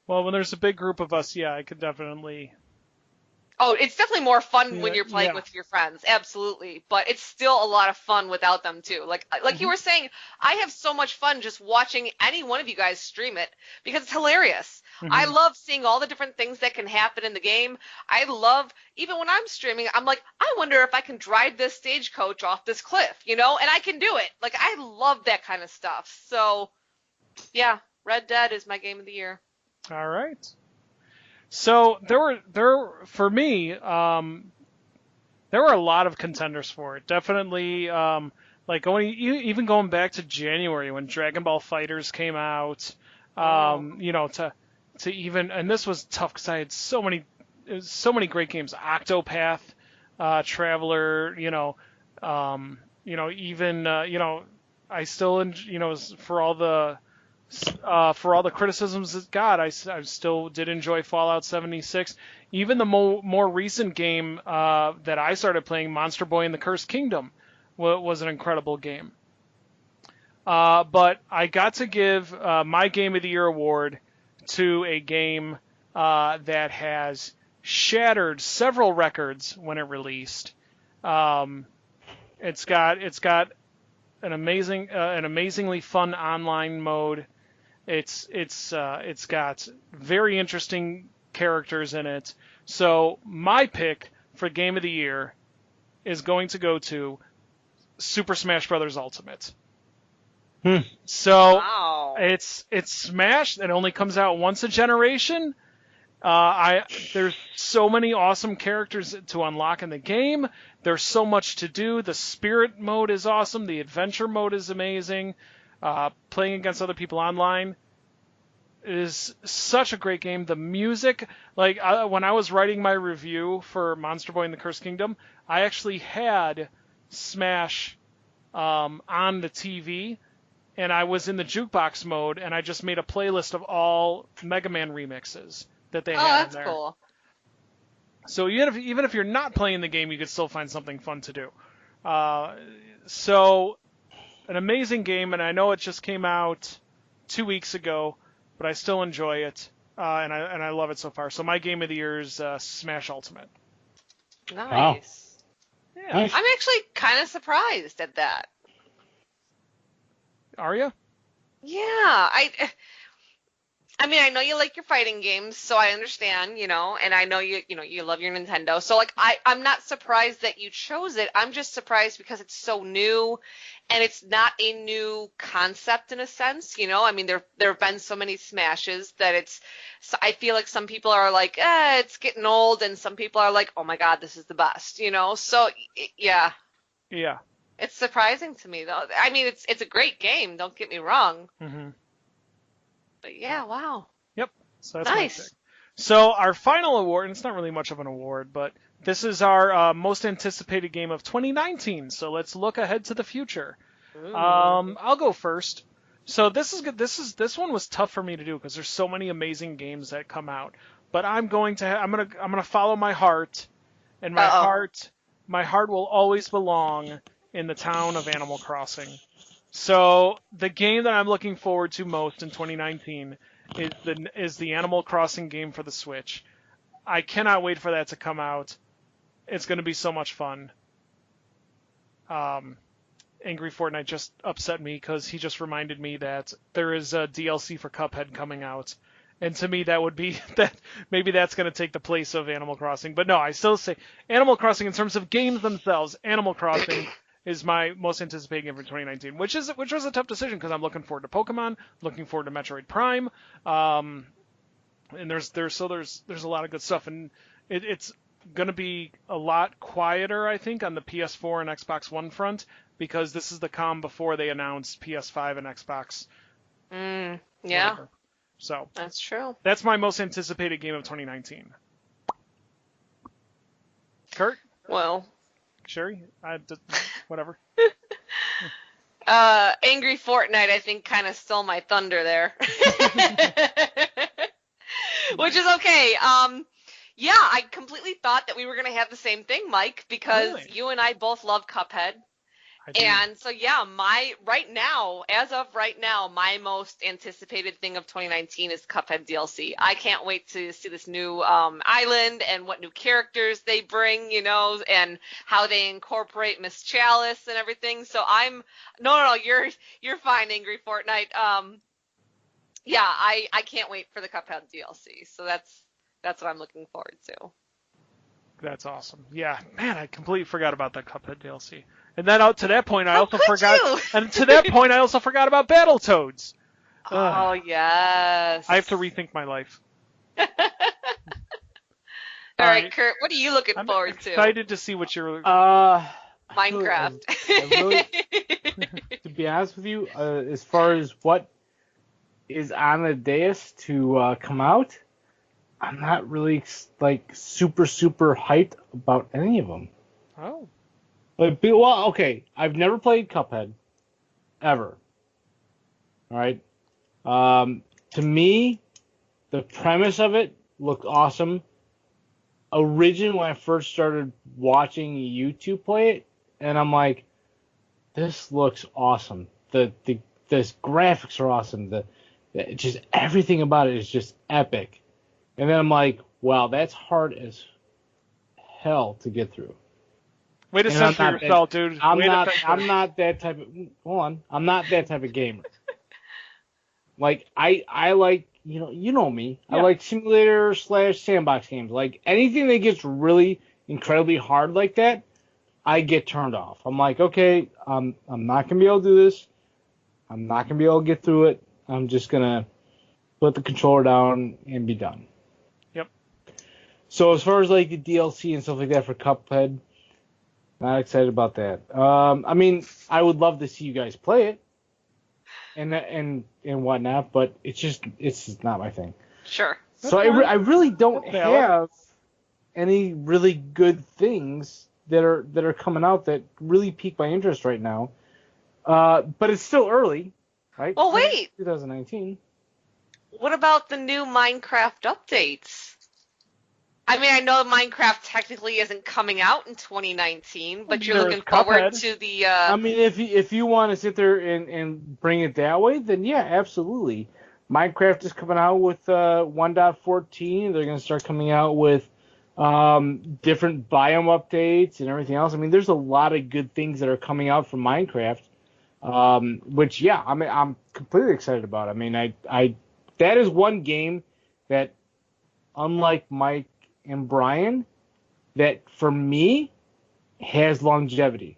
well, when there's a big group of us, yeah, I could definitely. Oh, it's definitely more fun when you're playing with your friends, absolutely. But it's still a lot of fun without them too. Like you were saying, I have so much fun just watching any one of you guys stream it because it's hilarious. I love seeing all the different things that can happen in the game. I love, even when I'm streaming, I'm like, I wonder if I can drive this stagecoach off this cliff, and I can do it. Like, I love that kind of stuff. So, yeah, Red Dead is my game of the year. All right. So for me, there were a lot of contenders for it. Definitely, like even going back to January when Dragon Ball Fighters came out, to even, and this was tough because I had so many great games. Octopath Traveler, even I still, for all the criticisms it got, I still did enjoy Fallout 76. Even the more recent game that I started playing, Monster Boy and the Cursed Kingdom, was an incredible game. But I got to give my Game of the Year award to a game that has shattered several records when it released. It's got an amazingly fun online mode. It's got very interesting characters in it. So my pick for Game of the Year is going to go to Super Smash Bros. Ultimate. So wow. It's Smash. It only comes out once a generation. There's so many awesome characters to unlock in the game. There's so much to do. The Spirit mode is awesome. The Adventure mode is amazing. Playing against other people online is such a great game. The music, like when I was writing my review for Monster Boy and the Cursed Kingdom, I actually had Smash on the TV, and I was in the jukebox mode, and I just made a playlist of all Mega Man remixes that they had in there. Oh, that's cool. So even if you're not playing the game, you could still find something fun to do. So an amazing game, and I know it just came out 2 weeks ago, but I still enjoy it, and I love it so far. So my Game of the Year is Smash Ultimate. Nice. Wow. Yeah. Nice. I'm actually kind of surprised at that. Are you? Yeah, I mean, I know you like your fighting games, so I understand, and I know you love your Nintendo. So like I'm not surprised that you chose it. I'm just surprised because it's so new and it's not a new concept in a sense, I mean, there have been so many Smashes that I feel like some people are like, it's getting old, and some people are like, oh my God, this is the best, So yeah. Yeah. It's surprising to me though. I mean, it's a great game, don't get me wrong. Mm-hmm. But yeah, wow. Yep. So that's nice. my pick. So our final award, and it's not really much of an award, but this is our most anticipated game of 2019. So let's look ahead to the future. I'll go first. So this is good. This one was tough for me to do because there's so many amazing games that come out. But I'm gonna follow my heart, and my heart will always belong in the town of Animal Crossing. So the game that I'm looking forward to most in 2019 is the Animal Crossing game for the Switch. I cannot wait for that to come out. It's going to be so much fun. Angry Fortnite just upset me because he just reminded me that there is a DLC for Cuphead coming out. And to me, that would be that. Maybe that's going to take the place of Animal Crossing. But no, I still say Animal Crossing in terms of games themselves. Animal Crossing is my most anticipated game for 2019, which was a tough decision because I'm looking forward to Pokemon, looking forward to Metroid Prime, and there's a lot of good stuff, and it's going to be a lot quieter, I think, on the PS4 and Xbox One front because this is the calm before they announced PS5 and Xbox. Yeah. Whatever. So that's true. That's my most anticipated game of 2019. Kurt? Well, Sherry? Whatever. Angry Fortnite, I think, kind of stole my thunder there. Which is okay. Yeah, I completely thought that we were going to have the same thing, Mike, because Really? you and I both love Cuphead. And so, yeah, as of right now, my most anticipated thing of 2019 is Cuphead DLC. I can't wait to see this new island and what new characters they bring, and how they incorporate Miss Chalice and everything. So no, you're fine, Angry Fortnite. Yeah, I can't wait for the Cuphead DLC. So that's what I'm looking forward to. That's awesome. Yeah, man, I completely forgot about that Cuphead DLC. And then to that point, I also forgot. You? And to that point, I also forgot about Battletoads. Oh yes. I have to rethink my life. All right, Kurt, what are you looking forward to? I'm excited to see what you're. Minecraft. To be honest with you, as far as what is on the dais to come out, I'm not really super hyped about any of them. Oh. Okay, I've never played Cuphead, ever. All right. To me, the premise of it looked awesome. Originally, when I first started watching YouTube play it, and I'm like, this looks awesome. The graphics are awesome. Just everything about it is just epic. And then I'm like, wow, that's hard as hell to get through. Way to censor yourself, dude. I'm not that type of. Hold on, I'm not that type of gamer. Like I like you know me. Yeah. I like simulator / sandbox games. Like anything that gets really incredibly hard like that, I get turned off. I'm like, okay, I'm not gonna be able to do this. I'm not gonna be able to get through it. I'm just gonna put the controller down and be done. Yep. So as far as like the DLC and stuff like that for Cuphead. Not excited about that. I mean, I would love to see you guys play it and whatnot, but it's just not my thing. Sure. So I really don't have any really good things that are coming out that really pique my interest right now. But it's still early, right? Well, wait. 2019. What about the new Minecraft updates? I mean, I know Minecraft technically isn't coming out in 2019, but you're looking forward to the. I mean, if you want to sit there and bring it that way, then yeah, absolutely. Minecraft is coming out with 1.14. They're going to start coming out with different biome updates and everything else. I mean, there's a lot of good things that are coming out from Minecraft, which yeah, I mean, I'm completely excited about. I mean, I that is one game that, unlike Mike and Brian, that for me has longevity.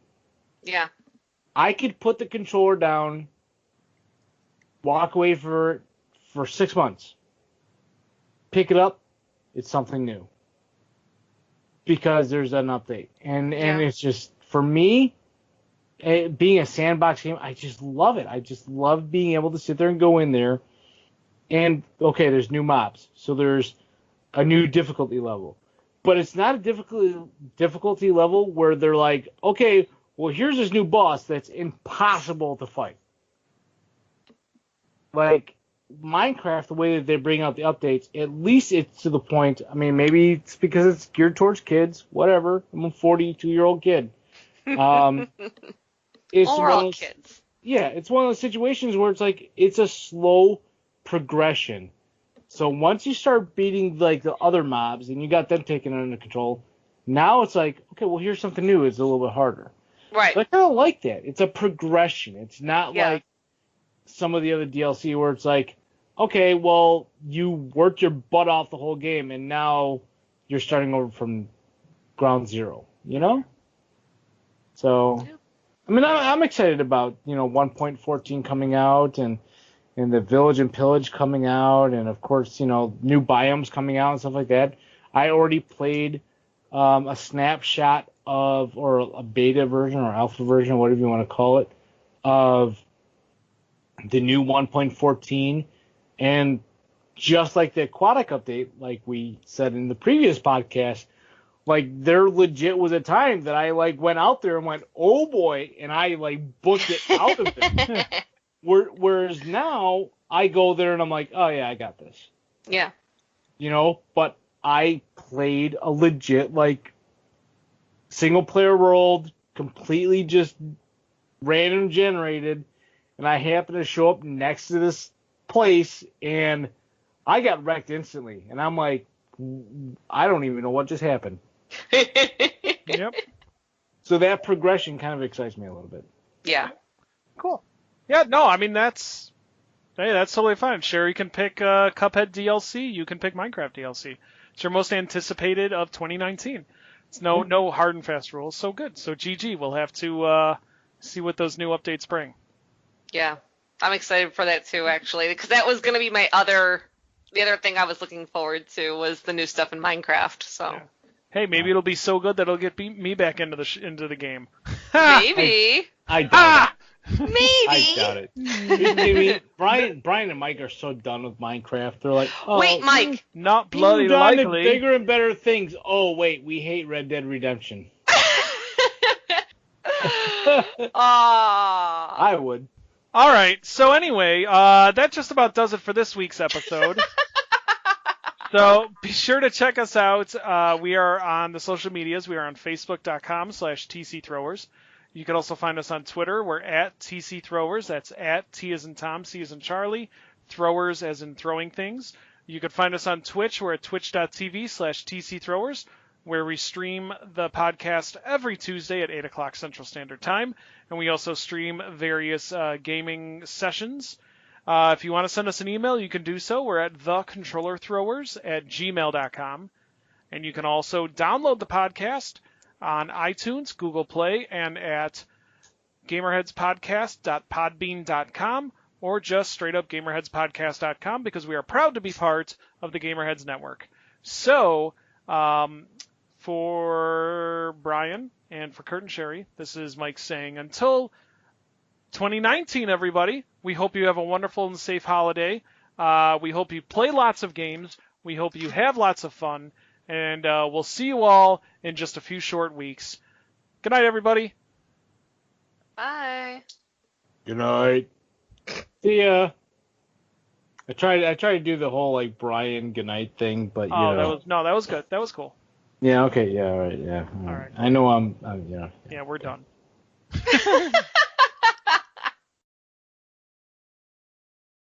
Yeah. I could put the controller down, walk away for 6 months, pick it up, it's something new. Because there's an update. And it's just, for me, being a sandbox game, I just love it. I just love being able to sit there and go in there and, okay, there's new mobs. So there's a new difficulty level. But it's not a difficulty level where they're like, okay, well, here's this new boss that's impossible to fight. Like, Minecraft, the way that they bring out the updates, at least it's to the point, I mean, maybe it's because it's geared towards kids, whatever. I'm a 42-year-old kid. it's Well, we're all kids. Yeah, it's one of those situations where it's like it's a slow progression. So once you start beating like the other mobs and you got them taken under control, now it's like, okay, well here's something new. It's a little bit harder. Right. So I kind of like that. It's a progression. It's not Yeah. like some of the other DLC where it's like, okay, well you worked your butt off the whole game and now you're starting over from ground zero. You know? So, Yeah. I mean, I'm excited about 1.14 coming out and the Village and Pillage coming out, and of course new biomes coming out and stuff like that. I already played a snapshot of, or a beta version or alpha version, whatever you want to call it, of the new 1.14, and just like the aquatic update, like we said in the previous podcast, like there legit was a time that I like went out there and went, oh boy, and I like booked it out of it. Whereas now I go there and I'm like, oh yeah, I got this. Yeah. But I played a legit like single player world, completely just random generated, and I happened to show up next to this place and I got wrecked instantly. And I'm like, I don't even know what just happened. Yep. So that progression kind of excites me a little bit. Yeah. Cool. Yeah, no, I mean, that's totally fine. Sherry can pick Cuphead DLC. You can pick Minecraft DLC. It's your most anticipated of 2019. It's no hard and fast rules. So good. So GG, we'll have to see what those new updates bring. Yeah. I'm excited for that too, actually, because that was going to be the other thing I was looking forward to was the new stuff in Minecraft. So. Yeah. Hey, maybe it'll be so good that it'll get me back into the game. Maybe. I doubt it. Maybe. I doubt it. I mean, Brian and Mike are so done with Minecraft. They're like, oh, Wait, Mike. Not bloody move on to likely. bigger and better things. Oh, wait, we hate Red Dead Redemption. I would. All right. So anyway, that just about does it for this week's episode. So be sure to check us out. We are on the social medias. We are on Facebook.com/TCThrowers. You can also find us on Twitter. We're at TCThrowers. That's at T as in Tom, C as in Charlie, Throwers as in throwing things. You can find us on Twitch. We're at twitch.tv/TCThrowers, where we stream the podcast every Tuesday at 8 o'clock Central Standard Time. And we also stream various gaming sessions. If you want to send us an email, you can do so. We're at thecontrollerthrowers@gmail.com. And you can also download the podcast on iTunes, Google Play, and at gamerheadspodcast.podbean.com, or just straight up gamerheadspodcast.com, because we are proud to be part of the Gamerheads Network. So, for Brian and for Kurt and Sherry, this is Mike saying until 2019, everybody, we hope you have a wonderful and safe holiday. We hope you play lots of games. We hope you have lots of fun. And we'll see you all in just a few short weeks. Good night, everybody. Bye. Good night. See ya. I tried to do the whole like Brian goodnight thing, but that was good. That was cool. Yeah. Okay. Yeah. All right. Yeah. All right. I know. I'm. Yeah, we're done.